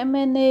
MNA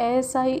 ASI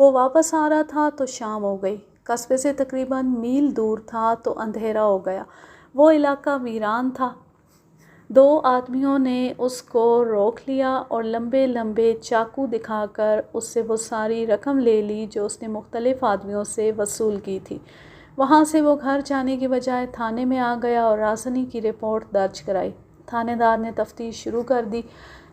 وہ واپس آ رہا تھا تو شام ہو گئی، قصبے سے تقریباً میل دور تھا تو اندھیرا ہو گیا، وہ علاقہ ویران تھا۔ 2 آدمیوں نے اس کو روک لیا اور لمبے لمبے چاقو دکھا کر اس سے وہ ساری رقم لے لی جو اس نے مختلف آدمیوں سے وصول کی تھی۔ وہاں سے وہ گھر جانے کی بجائے تھانے میں آ گیا اور رازنی کی رپورٹ درج کرائی۔ تھانے دار نے تفتیش شروع کر دی۔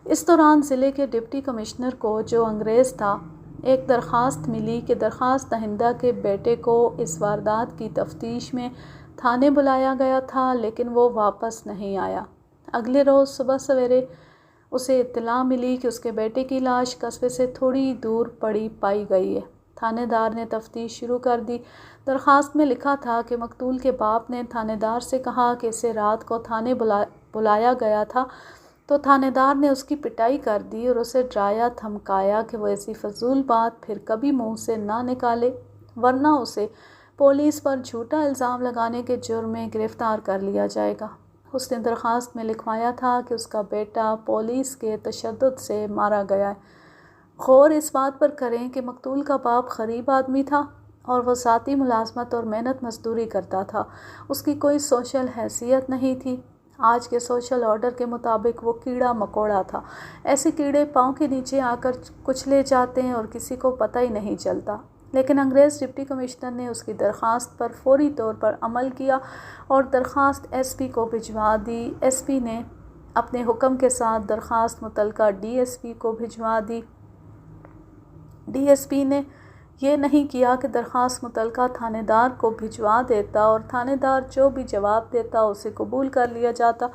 اس دوران ضلع کے ڈپٹی کمشنر کو، جو انگریز تھا، ایک درخواست ملی کہ درخواست دہندہ کے بیٹے کو اس واردات کی تفتیش میں تھانے بلایا گیا تھا لیکن وہ واپس نہیں آیا۔ اگلے روز صبح سویرے اسے اطلاع ملی کہ اس کے بیٹے کی لاش قصبے سے تھوڑی دور پڑی پائی گئی ہے۔ تھانے دار نے تفتیش شروع کر دی۔ درخواست میں لکھا تھا کہ مقتول کے باپ نے تھانے دار سے کہا کہ اسے رات کو تھانے بلایا گیا تھا تو تھانے دار نے اس کی پٹائی کر دی اور اسے ڈرایا دھمکایا کہ وہ ایسی فضول بات پھر کبھی منہ سے نہ نکالے ورنہ اسے پولیس پر جھوٹا الزام لگانے کے جرم میں گرفتار کر لیا جائے گا۔ اس نے درخواست میں لکھوایا تھا کہ اس کا بیٹا پولیس کے تشدد سے مارا گیا ہے۔ غور اس بات پر کریں کہ مقتول کا باپ غریب آدمی تھا اور وہ ذاتی ملازمت اور محنت مزدوری کرتا تھا، اس کی کوئی سوشل حیثیت نہیں تھی۔ آج کے سوشل آرڈر کے مطابق وہ کیڑا مکوڑا تھا۔ ایسے کیڑے پاؤں کے نیچے آ کر کچلے جاتے ہیں اور کسی کو پتہ ہی نہیں چلتا۔ لیکن انگریز ڈپٹی کمشنر نے اس کی درخواست پر فوری طور پر عمل کیا اور درخواست ایس پی کو بھجوا دی۔ ایس پی نے اپنے حکم کے ساتھ درخواست متعلقہ ڈی ایس پی کو بھجوا دی۔ ڈی ایس پی نے یہ نہیں کیا کہ درخواست متعلقہ تھانے دار کو بھجوا دیتا اور تھانے دار جو بھی جواب دیتا اسے قبول کر لیا جاتا۔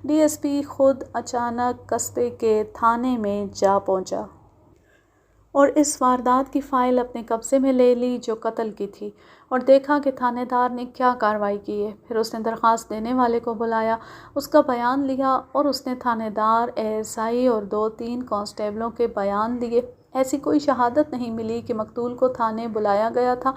ڈی ایس پی خود اچانک قصبے کے تھانے میں جا پہنچا اور اس واردات کی فائل اپنے قبضے میں لے لی جو قتل کی تھی، اور دیکھا کہ تھانے دار نے کیا کارروائی کی ہے۔ پھر اس نے درخواست دینے والے کو بلایا، اس کا بیان لیا اور اس نے تھانے دار، اے ایس آئی اور 2-3 کانسٹیبلوں کے بیان لیے۔ ایسی کوئی شہادت نہیں ملی کہ مقتول کو تھانے بلایا گیا تھا،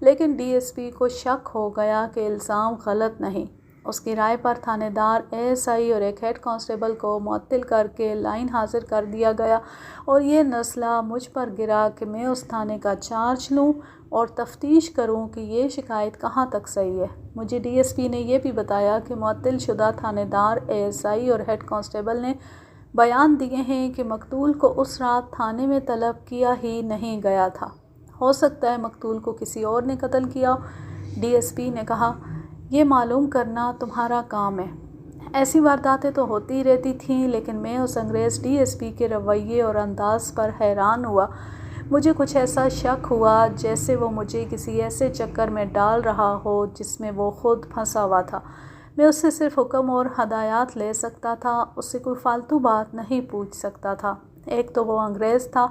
لیکن ڈی ایس پی کو شک ہو گیا کہ الزام غلط نہیں۔ اس کی رائے پر تھانے دار، اے ایس آئی اور ایک ہیڈ کانسٹیبل کو معطل کر کے لائن حاضر کر دیا گیا اور یہ مسئلہ مجھ پر گرا کہ میں اس تھانے کا چارج لوں اور تفتیش کروں کہ یہ شکایت کہاں تک صحیح ہے۔ مجھے ڈی ایس پی نے یہ بھی بتایا کہ معطل شدہ تھانے دار، اے ایس آئی اور ہیڈ کانسٹیبل نے بیان دیے ہیں کہ مقتول کو اس رات تھانے میں طلب کیا ہی نہیں گیا تھا، ہو سکتا ہے مقتول کو کسی اور نے قتل کیا ہو۔ ڈی ایس پی نے کہا، یہ معلوم کرنا تمہارا کام ہے۔ ایسی وارداتیں تو ہوتی رہتی تھیں لیکن میں اس انگریز ڈی ایس پی کے رویے اور انداز پر حیران ہوا۔ مجھے کچھ ایسا شک ہوا جیسے وہ مجھے کسی ایسے چکر میں ڈال رہا ہو جس میں وہ خود پھنسا ہوا تھا۔ میں اس سے صرف حکم اور ہدایات لے سکتا تھا، اس سے کوئی فالتو بات نہیں پوچھ سکتا تھا۔ ایک تو وہ انگریز تھا،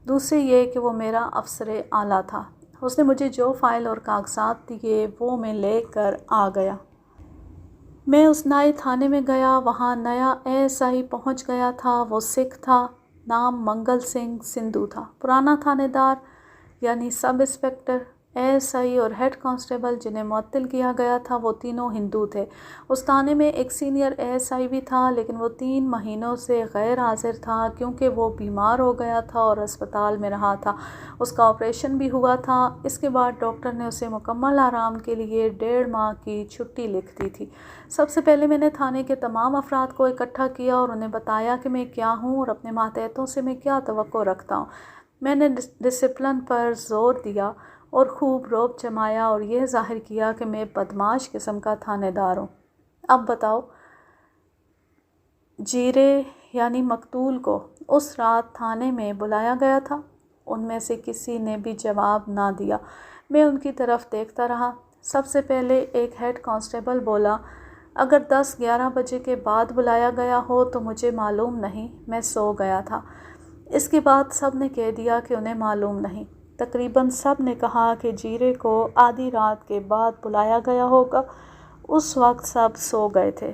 دوسرے یہ کہ وہ میرا افسر اعلیٰ تھا۔ اس نے مجھے جو فائل اور کاغذات دیے وہ میں لے کر آ گیا۔ میں اس نئے تھانے میں گیا، وہاں نیا اے ایس آئی پہنچ گیا تھا۔ وہ سکھ تھا، نام منگل سنگھ سندھو تھا۔ پرانا تھانے دار یعنی سب انسپکٹر، اے ایس آئی اور ہیڈ کانسٹیبل جنہیں معطل کیا گیا تھا وہ تینوں ہندو تھے۔ اس تھانے میں ایک سینئر اے ایس آئی بھی تھا لیکن وہ 3 مہینوں سے غیر حاضر تھا کیونکہ وہ بیمار ہو گیا تھا اور اسپتال میں رہا تھا۔ اس کا آپریشن بھی ہوا تھا۔ اس کے بعد ڈاکٹر نے اسے مکمل آرام کے لیے 1.5 ماہ کی چھٹی لکھ دی تھی۔ سب سے پہلے میں نے تھانے کے تمام افراد کو اکٹھا کیا اور انہیں بتایا کہ میں کیا ہوں اور اپنے ماتحتوں سے میں کیا توقع رکھتا ہوں۔ میں نے ڈسپلن پر زور دیا اور خوب رعب جمایا اور یہ ظاہر کیا کہ میں بدمعاش قسم کا تھانے دار ہوں۔ اب بتاؤ، جیرے یعنی مقتول کو اس رات تھانے میں بلایا گیا تھا؟ ان میں سے کسی نے بھی جواب نہ دیا۔ میں ان کی طرف دیکھتا رہا۔ سب سے پہلے ایک ہیڈ کانسٹیبل بولا، اگر 10-11 بجے کے بعد بلایا گیا ہو تو مجھے معلوم نہیں، میں سو گیا تھا۔ اس کے بعد سب نے کہہ دیا کہ انہیں معلوم نہیں۔ تقریباً سب نے کہا کہ جیرے کو آدھی رات کے بعد بلایا گیا ہوگا، اس وقت سب سو گئے تھے۔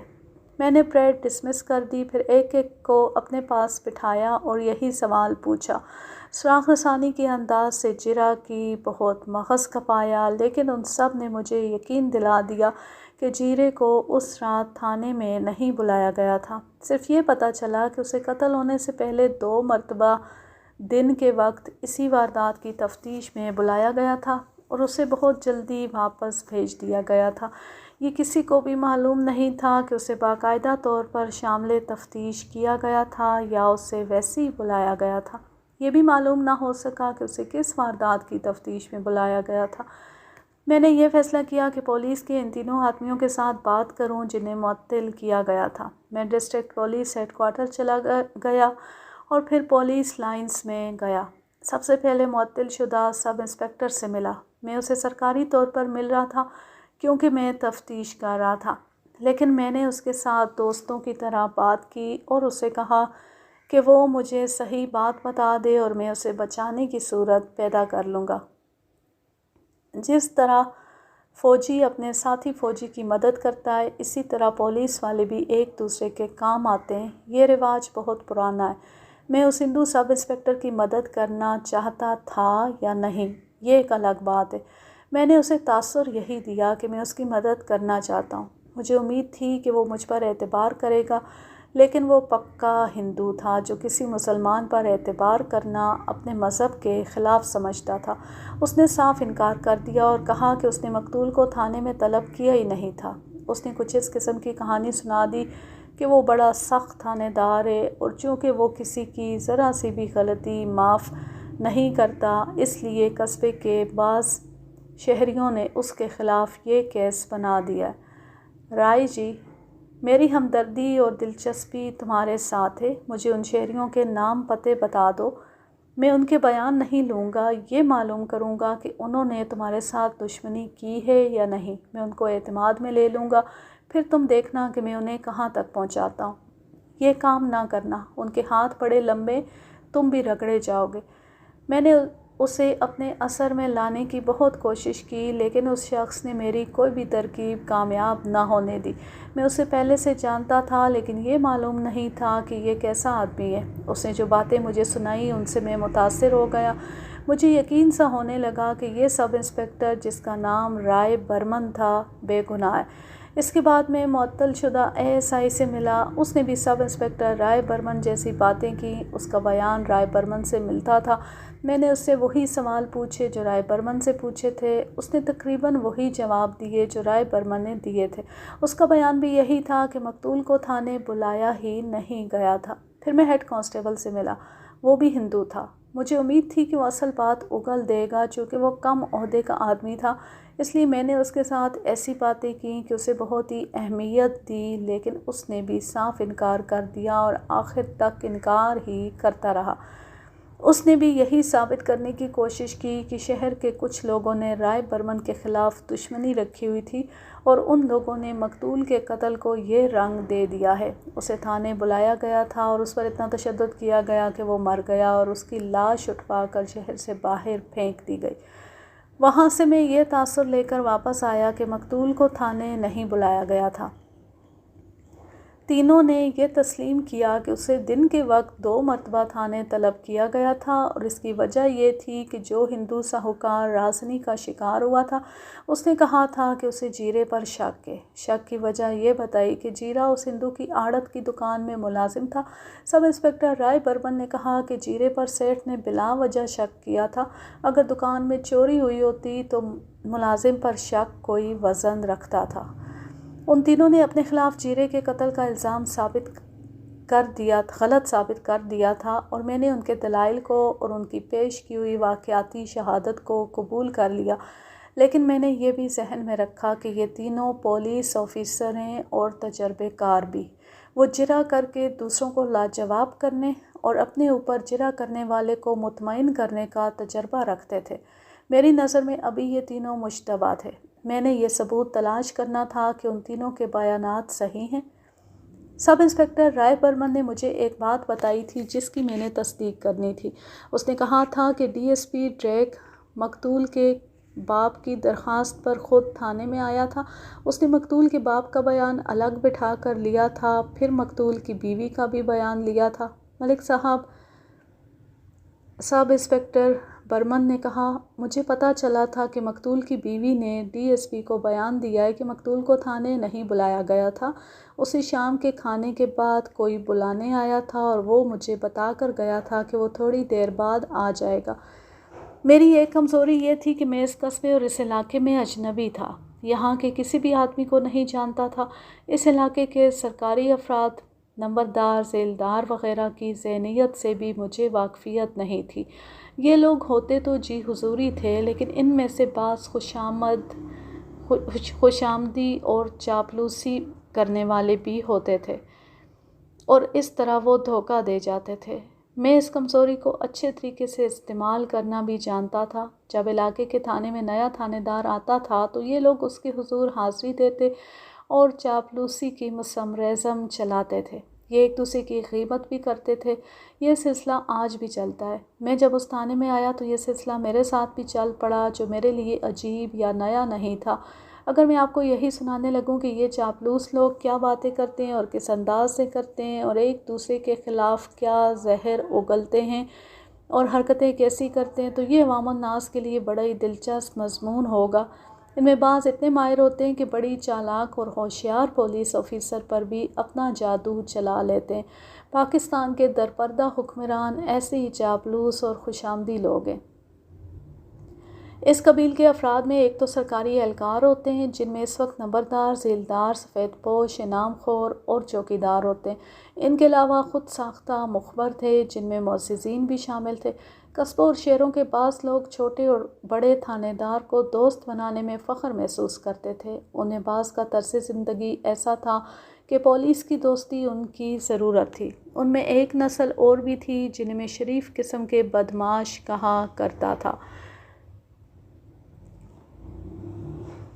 میں نے پریڈ ڈسمس کر دی، پھر ایک ایک کو اپنے پاس بٹھایا اور یہی سوال پوچھا۔ سراغ رسانی کے انداز سے جرا کی، بہت مغز کھپایا، لیکن ان سب نے مجھے یقین دلا دیا کہ جیرے کو اس رات تھانے میں نہیں بلایا گیا تھا۔ صرف یہ پتہ چلا کہ اسے قتل ہونے سے پہلے 2 مرتبہ دن کے وقت اسی واردات کی تفتیش میں بلایا گیا تھا اور اسے بہت جلدی واپس بھیج دیا گیا تھا۔ یہ کسی کو بھی معلوم نہیں تھا کہ اسے باقاعدہ طور پر شامل تفتیش کیا گیا تھا یا اسے ویسے ہی بلایا گیا تھا۔ یہ بھی معلوم نہ ہو سکا کہ اسے کس واردات کی تفتیش میں بلایا گیا تھا۔ میں نے یہ فیصلہ کیا کہ پولیس کے ان تینوں آدمیوں کے ساتھ بات کروں جنہیں معطل کیا گیا تھا۔ میں ڈسٹرکٹ پولیس ہیڈ کوارٹر چلا گیا اور پھر پولیس لائنز میں گیا۔ سب سے پہلے معطل شدہ سب انسپکٹر سے ملا۔ میں اسے سرکاری طور پر مل رہا تھا کیونکہ میں تفتیش کر رہا تھا، لیکن میں نے اس کے ساتھ دوستوں کی طرح بات کی اور اسے کہا کہ وہ مجھے صحیح بات بتا دے اور میں اسے بچانے کی صورت پیدا کر لوں گا۔ جس طرح فوجی اپنے ساتھی فوجی کی مدد کرتا ہے، اسی طرح پولیس والے بھی ایک دوسرے کے کام آتے ہیں۔ یہ رواج بہت پرانا ہے۔ میں اس ہندو سب انسپکٹر کی مدد کرنا چاہتا تھا یا نہیں، یہ ایک الگ بات ہے۔ میں نے اسے تاثر یہی دیا کہ میں اس کی مدد کرنا چاہتا ہوں۔ مجھے امید تھی کہ وہ مجھ پر اعتبار کرے گا، لیکن وہ پکا ہندو تھا جو کسی مسلمان پر اعتبار کرنا اپنے مذہب کے خلاف سمجھتا تھا۔ اس نے صاف انکار کر دیا اور کہا کہ اس نے مقتول کو تھانے میں طلب کیا ہی نہیں تھا۔ اس نے کچھ اس قسم کی کہانی سنا دی کہ وہ بڑا سخت تھانے دار ہے اور چونکہ وہ کسی کی ذرا سی بھی غلطی معاف نہیں کرتا، اس لیے قصبے کے بعض شہریوں نے اس کے خلاف یہ کیس بنا دیا ہے۔ رائے جی، میری ہمدردی اور دلچسپی تمہارے ساتھ ہے۔ مجھے ان شہریوں کے نام پتے بتا دو۔ میں ان کے بیان نہیں لوں گا، یہ معلوم کروں گا کہ انہوں نے تمہارے ساتھ دشمنی کی ہے یا نہیں۔ میں ان کو اعتماد میں لے لوں گا، پھر تم دیکھنا کہ میں انہیں کہاں تک پہنچاتا ہوں۔ یہ کام نہ کرنا، ان کے ہاتھ بڑے لمبے، تم بھی رگڑے جاؤ گے۔ میں نے اسے اپنے اثر میں لانے کی بہت کوشش کی، لیکن اس شخص نے میری کوئی بھی ترکیب کامیاب نہ ہونے دی۔ میں اسے پہلے سے جانتا تھا، لیکن یہ معلوم نہیں تھا کہ یہ کیسا آدمی ہے۔ اس نے جو باتیں مجھے سنائیں ان سے میں متاثر ہو گیا۔ مجھے یقین سا ہونے لگا کہ یہ سب انسپکٹر، جس کا نام رائے برمن تھا، بے گناہ ہے۔ اس کے بعد میں معطل شدہ ASI سے ملا۔ اس نے بھی سب انسپکٹر رائے برمن جیسی باتیں کی۔ اس کا بیان رائے برمن سے ملتا تھا۔ میں نے اس سے وہی سوال پوچھے جو رائے برمن سے پوچھے تھے۔ اس نے تقریباً وہی جواب دیے جو رائے برمن نے دیے تھے۔ اس کا بیان بھی یہی تھا کہ مقتول کو تھانے بلایا ہی نہیں گیا تھا۔ پھر میں ہیڈ کانسٹیبل سے ملا۔ وہ بھی ہندو تھا۔ مجھے امید تھی کہ وہ اصل بات اگل دے گا، چونکہ وہ کم عہدے کا آدمی تھا، اس لیے میں نے اس کے ساتھ ایسی باتیں کیں کہ اسے بہت ہی اہمیت دی، لیکن اس نے بھی صاف انکار کر دیا اور آخر تک انکار ہی کرتا رہا۔ اس نے بھی یہی ثابت کرنے کی کوشش کی کہ شہر کے کچھ لوگوں نے رائے برمن کے خلاف دشمنی رکھی ہوئی تھی اور ان لوگوں نے مقتول کے قتل کو یہ رنگ دے دیا ہے۔ اسے تھانے بلایا گیا تھا اور اس پر اتنا تشدد کیا گیا کہ وہ مر گیا اور اس کی لاش اٹھوا کر شہر سے باہر پھینک دی گئی۔ وہاں سے میں یہ تاثر لے کر واپس آیا کہ مقتول کو تھانے نہیں بلایا گیا تھا۔ تینوں نے یہ تسلیم کیا کہ اسے دن کے وقت 2 مرتبہ تھانے طلب کیا گیا تھا اور اس کی وجہ یہ تھی کہ جو ہندو ساہوکار رازنی کا شکار ہوا تھا، اس نے کہا تھا کہ اسے جیرے پر شک ہے۔ شک کی وجہ یہ بتائی کہ جیرا اس ہندو کی آڑت کی دکان میں ملازم تھا۔ سب انسپکٹر رائے برمن نے کہا کہ جیرے پر سیٹھ نے بلا وجہ شک کیا تھا۔ اگر دکان میں چوری ہوئی ہوتی تو ملازم پر شک کوئی وزن رکھتا تھا۔ ان تینوں نے اپنے خلاف جیرے کے قتل کا الزام غلط ثابت کر دیا تھا اور میں نے ان کے دلائل کو اور ان کی پیش کی ہوئی واقعاتی شہادت کو قبول کر لیا، لیکن میں نے یہ بھی ذہن میں رکھا کہ یہ تینوں پولیس آفیسر ہیں اور تجربے کار بھی۔ وہ جرح کر کے دوسروں کو لاجواب کرنے اور اپنے اوپر جرح کرنے والے کو مطمئن کرنے کا تجربہ رکھتے تھے۔ میری نظر میں ابھی یہ تینوں مشتبہ تھے۔ میں نے یہ ثبوت تلاش کرنا تھا کہ ان تینوں کے بیانات صحیح ہیں۔ سب انسپکٹر رائے برمن نے مجھے ایک بات بتائی تھی جس کی میں نے تصدیق کرنی تھی۔ اس نے کہا تھا کہ DSP ڈریک مقتول کے باپ کی درخواست پر خود تھانے میں آیا تھا۔ اس نے مقتول کے باپ کا بیان الگ بٹھا کر لیا تھا، پھر مقتول کی بیوی کا بھی بیان لیا تھا۔ ملک صاحب، سب انسپکٹر برمن نے کہا، مجھے پتہ چلا تھا کہ مقتول کی بیوی نے ڈی ایس پی کو بیان دیا ہے کہ مقتول کو تھانے نہیں بلایا گیا تھا، اسے شام کے کھانے کے بعد کوئی بلانے آیا تھا اور وہ مجھے بتا کر گیا تھا کہ وہ تھوڑی دیر بعد آ جائے گا۔ میری ایک کمزوری یہ تھی کہ میں اس قصبے اور اس علاقے میں اجنبی تھا، یہاں کے کسی بھی آدمی کو نہیں جانتا تھا۔ اس علاقے کے سرکاری افراد، نمبردار، ذیلدار وغیرہ کی ذہنیت سے بھی مجھے واقفیت نہیں تھی۔ یہ لوگ ہوتے تو جی حضوری تھے، لیکن ان میں سے بعض خوش آمدی اور چاپلوسی کرنے والے بھی ہوتے تھے، اور اس طرح وہ دھوکہ دے جاتے تھے۔ میں اس کمزوری کو اچھے طریقے سے استعمال کرنا بھی جانتا تھا۔ جب علاقے کے تھانے میں نیا تھانے دار آتا تھا تو یہ لوگ اس کے حضور حاضری دیتے اور چاپلوسی کی مسمرزم چلاتے تھے۔ یہ ایک دوسرے کی غیبت بھی کرتے تھے۔ یہ سلسلہ آج بھی چلتا ہے۔ میں جب اس تھانے میں آیا تو یہ سلسلہ میرے ساتھ بھی چل پڑا، جو میرے لیے عجیب یا نیا نہیں تھا۔ اگر میں آپ کو یہی سنانے لگوں کہ یہ چاپلوس لوگ کیا باتیں کرتے ہیں اور کس انداز سے کرتے ہیں اور ایک دوسرے کے خلاف کیا زہر اگلتے ہیں اور حرکتیں کیسی کرتے ہیں، تو یہ عوام الناس کے لیے بڑا ہی دلچسپ مضمون ہوگا۔ ان میں بعض اتنے ماہر ہوتے ہیں کہ بڑی چالاک اور ہوشیار پولیس آفیسر پر بھی اپنا جادو چلا لیتے ہیں۔ پاکستان کے درپردہ حکمران ایسے ہی چاپلوس اور خوش آمدی لوگ ہیں۔ اس قبیل کے افراد میں ایک تو سرکاری اہلکار ہوتے ہیں، جن میں اس وقت نمبردار، ذیلدار، سفید پوش، انعام خور اور چوکیدار ہوتے ہیں۔ ان کے علاوہ خود ساختہ مخبر تھے، جن میں معززین بھی شامل تھے۔ قصبوں اور شہروں کے بعض لوگ چھوٹے اور بڑے تھانے دار کو دوست بنانے میں فخر محسوس کرتے تھے۔ انہیں بعض کا طرز زندگی ایسا تھا کہ پولیس کی دوستی ان کی ضرورت تھی۔ ان میں ایک نسل اور بھی تھی جنہیں میں شریف قسم کے بدمعاش کہا کرتا تھا۔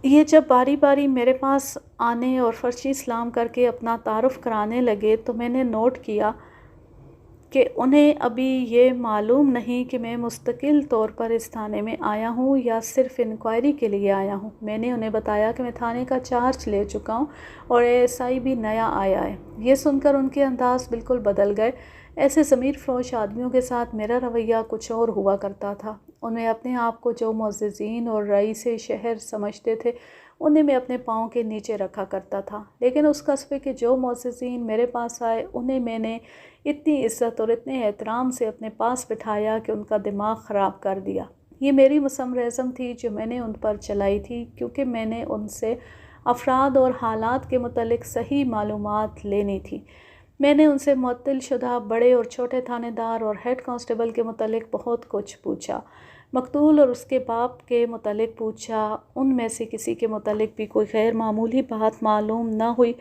یہ جب باری باری میرے پاس آنے اور فرشی سلام کر کے اپنا تعارف کرانے لگے تو میں نے نوٹ کیا کہ انہیں ابھی یہ معلوم نہیں کہ میں مستقل طور پر اس تھانے میں آیا ہوں یا صرف انکوائری کے لیے آیا ہوں۔ میں نے انہیں بتایا کہ میں تھانے کا چارج لے چکا ہوں اور ASI بھی نیا آیا ہے۔ یہ سن کر ان کے انداز بالکل بدل گئے۔ ایسے ضمیر فروش آدمیوں کے ساتھ میرا رویہ کچھ اور ہوا کرتا تھا۔ ان میں اپنے آپ کو جو معززین اور رئیس شہر سمجھتے تھے، انہیں میں اپنے پاؤں کے نیچے رکھا کرتا تھا، لیکن اس قصبے کے جو معززین میرے پاس آئے انہیں میں نے اتنی عزت اور اتنے احترام سے اپنے پاس بٹھایا کہ ان کا دماغ خراب کر دیا۔ یہ میری مسمرزم تھی جو میں نے ان پر چلائی تھی، کیونکہ میں نے ان سے افراد اور حالات کے متعلق صحیح معلومات لینی تھی۔ میں نے ان سے معطل شدہ بڑے اور چھوٹے تھانے دار اور ہیڈ کانسٹیبل کے متعلق بہت کچھ پوچھا، مقتول اور اس کے باپ کے متعلق پوچھا۔ ان میں سے کسی کے متعلق بھی کوئی غیر معمولی بات معلوم نہ ہوئی۔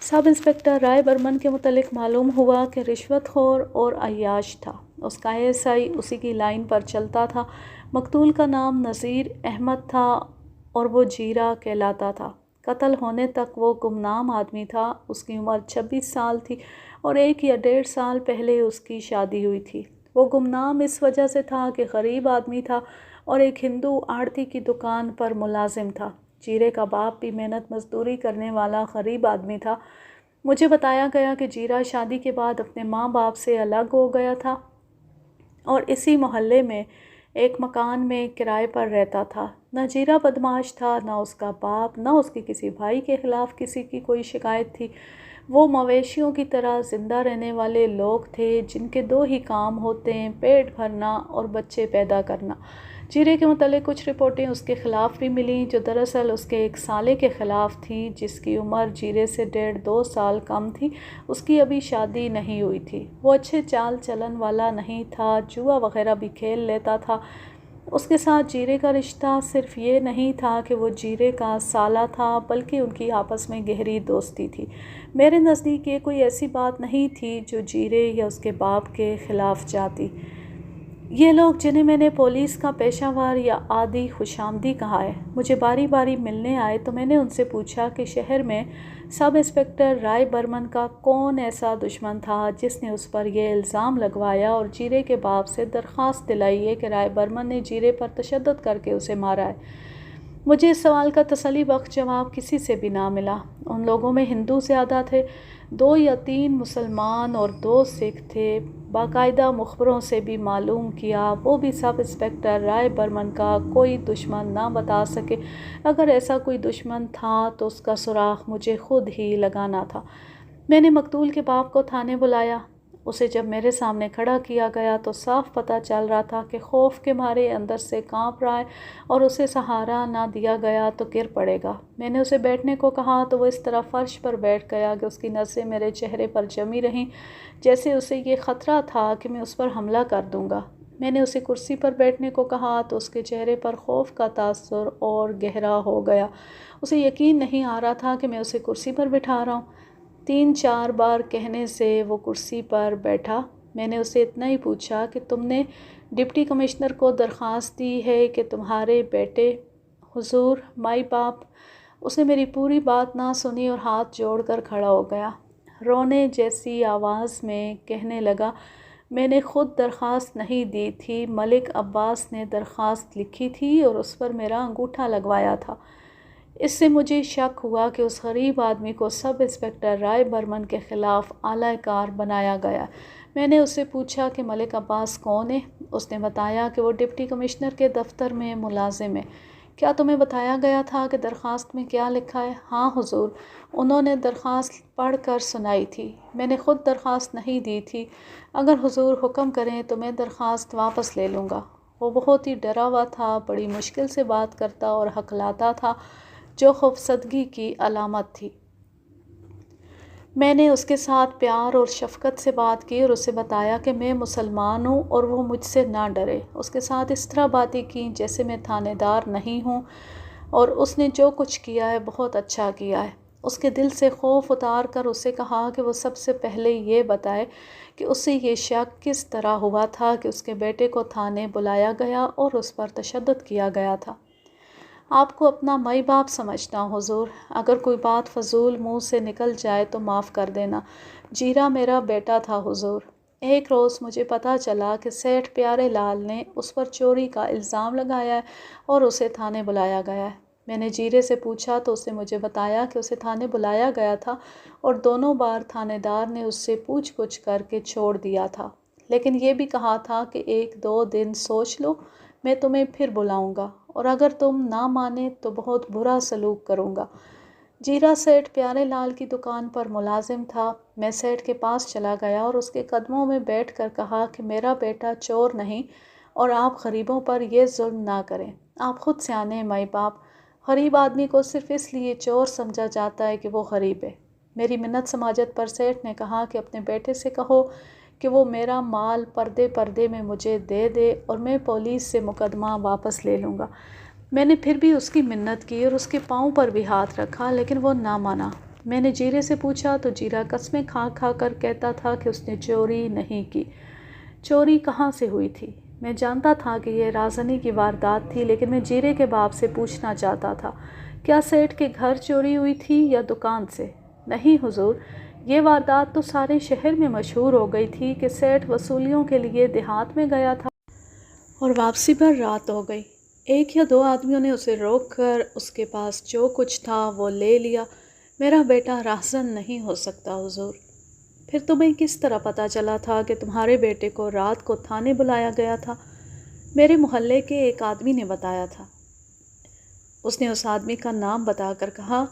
سب انسپکٹر رائے برمن کے متعلق معلوم ہوا کہ رشوت خور اور عیاش تھا۔ اس کا ASI اسی کی لائن پر چلتا تھا۔ مقتول کا نام نذیر احمد تھا اور وہ جیرہ کہلاتا تھا۔ قتل ہونے تک وہ گمنام آدمی تھا۔ اس کی عمر 26 سال تھی اور 1 یا 1.5 سال پہلے اس کی شادی ہوئی تھی۔ وہ گمنام اس وجہ سے تھا کہ غریب آدمی تھا اور ایک ہندو آڑتی کی دکان پر ملازم تھا۔ جیرے کا باپ بھی محنت مزدوری کرنے والا غریب آدمی تھا۔ مجھے بتایا گیا کہ جیرہ شادی کے بعد اپنے ماں باپ سے الگ ہو گیا تھا اور اسی محلے میں ایک مکان میں کرائے پر رہتا تھا۔ نہ جیرہ بدمعاش تھا، نہ اس کا باپ، نہ اس کے کسی بھائی کے خلاف کسی کی کوئی شکایت تھی۔ وہ مویشیوں کی طرح زندہ رہنے والے لوگ تھے جن کے 2 ہی کام ہوتے ہیں، پیٹ بھرنا اور بچے پیدا کرنا۔ جیرے کے متعلق کچھ رپورٹیں اس کے خلاف بھی ملیں جو دراصل اس کے ایک سالے کے خلاف تھیں جس کی عمر جیرے سے 1.5-2 سال کم تھی۔ اس کی ابھی شادی نہیں ہوئی تھی۔ وہ اچھے چال چلن والا نہیں تھا، جوا وغیرہ بھی کھیل لیتا تھا۔ اس کے ساتھ جیرے کا رشتہ صرف یہ نہیں تھا کہ وہ جیرے کا سالہ تھا، بلکہ ان کی آپس میں گہری دوستی تھی۔ میرے نزدیک یہ کوئی ایسی بات نہیں تھی جو جیرے یا اس کے باپ کے خلاف جاتی۔ یہ لوگ جنہیں میں نے پولیس کا پیشہ ور یا عادی خوش آمدی کہا ہے، مجھے باری باری ملنے آئے تو میں نے ان سے پوچھا کہ شہر میں سب انسپکٹر رائے برمن کا کون ایسا دشمن تھا جس نے اس پر یہ الزام لگوایا اور جیرے کے باپ سے درخواست دلائی ہے کہ رائے برمن نے جیرے پر تشدد کر کے اسے مارا ہے۔ مجھے اس سوال کا تسلی بخش جواب کسی سے بھی نہ ملا۔ ان لوگوں میں ہندو زیادہ تھے۔ 2 یا 3 مسلمان اور 2 سکھ تھے۔ باقاعدہ مخبروں سے بھی معلوم کیا، وہ بھی سب انسپکٹر رائے برمن کا کوئی دشمن نہ بتا سکے۔ اگر ایسا کوئی دشمن تھا تو اس کا سراغ مجھے خود ہی لگانا تھا۔ میں نے مقتول کے باپ کو تھانے بلایا۔ اسے جب میرے سامنے کھڑا کیا گیا تو صاف پتہ چل رہا تھا کہ خوف کے مارے اندر سے کانپ رہا ہے، اور اسے سہارا نہ دیا گیا تو گر پڑے گا۔ میں نے اسے بیٹھنے کو کہا تو وہ اس طرح فرش پر بیٹھ گیا کہ اس کی نظریں میرے چہرے پر جمی رہیں، جیسے اسے یہ خطرہ تھا کہ میں اس پر حملہ کر دوں گا۔ میں نے اسے کرسی پر بیٹھنے کو کہا تو اس کے چہرے پر خوف کا تاثر اور گہرا ہو گیا۔ اسے یقین نہیں آ رہا تھا کہ میں اسے کرسی پر بٹھا رہا ہوں۔ 3-4 بار کہنے سے وہ کرسی پر بیٹھا۔ میں نے اسے اتنا ہی پوچھا کہ تم نے ڈپٹی کمشنر کو درخواست دی ہے کہ تمہارے بیٹے حضور مائی باپ؟ اس نے میری پوری بات نہ سنی اور ہاتھ جوڑ کر کھڑا ہو گیا۔ رونے جیسی آواز میں کہنے لگا، میں نے خود درخواست نہیں دی تھی، ملک عباس نے درخواست لکھی تھی اور اس پر میرا انگوٹھا لگوایا تھا۔ اس سے مجھے شک ہوا کہ اس غریب آدمی کو سب انسپکٹر رائے برمن کے خلاف اعلی کار بنایا گیا۔ میں نے اس سے پوچھا کہ ملک عباس کون ہے؟ اس نے بتایا کہ وہ ڈپٹی کمشنر کے دفتر میں ملازم ہے۔ کیا تمہیں بتایا گیا تھا کہ درخواست میں کیا لکھا ہے؟ ہاں حضور، انہوں نے درخواست پڑھ کر سنائی تھی۔ میں نے خود درخواست نہیں دی تھی۔ اگر حضور حکم کریں تو میں درخواست واپس لے لوں گا۔ وہ بہت ہی ڈرا ہوا تھا، بڑی مشکل سے بات کرتا اور ہکلاتا تھا، جو خوفزدگی کی علامت تھی۔ میں نے اس کے ساتھ پیار اور شفقت سے بات کی اور اسے بتایا کہ میں مسلمان ہوں اور وہ مجھ سے نہ ڈرے۔ اس کے ساتھ اس طرح باتیں کیں جیسے میں تھانے دار نہیں ہوں، اور اس نے جو کچھ کیا ہے بہت اچھا کیا ہے۔ اس کے دل سے خوف اتار کر اسے کہا کہ وہ سب سے پہلے یہ بتائے کہ اسے یہ شک کس طرح ہوا تھا کہ اس کے بیٹے کو تھانے بلایا گیا اور اس پر تشدد کیا گیا تھا۔ آپ کو اپنا مائی باپ سمجھتا ہوں حضور، اگر کوئی بات فضول منہ سے نکل جائے تو معاف کر دینا۔ جیرا میرا بیٹا تھا حضور۔ ایک روز مجھے پتہ چلا کہ سیٹھ پیارے لال نے اس پر چوری کا الزام لگایا ہے اور اسے تھانے بلایا گیا ہے۔ میں نے جیرے سے پوچھا تو اس نے مجھے بتایا کہ اسے تھانے بلایا گیا تھا اور دونوں بار تھانے دار نے اس سے پوچھ گچھ کر کے چھوڑ دیا تھا، لیکن یہ بھی کہا تھا کہ 1-2 دن سوچ لو، میں تمہیں پھر بلاؤں گا، اور اگر تم نہ مانے تو بہت برا سلوک کروں گا۔ جیرا سیٹھ پیارے لال کی دکان پر ملازم تھا۔ میں سیٹھ کے پاس چلا گیا اور اس کے قدموں میں بیٹھ کر کہا کہ میرا بیٹا چور نہیں، اور آپ غریبوں پر یہ ظلم نہ کریں۔ آپ خود سیانے ہیں مائی باپ، غریب آدمی کو صرف اس لیے چور سمجھا جاتا ہے کہ وہ غریب ہے۔ میری منت سماجت پر سیٹھ نے کہا کہ اپنے بیٹے سے کہو کہ وہ میرا مال پردے پردے میں مجھے دے دے اور میں پولیس سے مقدمہ واپس لے لوں گا۔ میں نے پھر بھی اس کی منت کی اور اس کے پاؤں پر بھی ہاتھ رکھا، لیکن وہ نہ مانا۔ میں نے جیرے سے پوچھا تو جیرا قسمیں کھا کھا کر کہتا تھا کہ اس نے چوری نہیں کی۔ چوری کہاں سے ہوئی تھی؟ میں جانتا تھا کہ یہ رازنی کی واردات تھی، لیکن میں جیرے کے باپ سے پوچھنا چاہتا تھا، کیا سیٹھ کے گھر چوری ہوئی تھی یا دکان سے؟ نہیں حضور، یہ واردات تو سارے شہر میں مشہور ہو گئی تھی کہ سیٹھ وصولیوں کے لیے دیہات میں گیا تھا اور واپسی پر رات ہو گئی۔ 1 یا 2 آدمیوں نے اسے روک کر اس کے پاس جو کچھ تھا وہ لے لیا۔ میرا بیٹا راہزن نہیں ہو سکتا حضور۔ پھر تمہیں کس طرح پتہ چلا تھا کہ تمہارے بیٹے کو رات کو تھانے بلایا گیا تھا؟ میرے محلے کے ایک آدمی نے بتایا تھا۔ اس نے اس آدمی کا نام بتا کر کہا،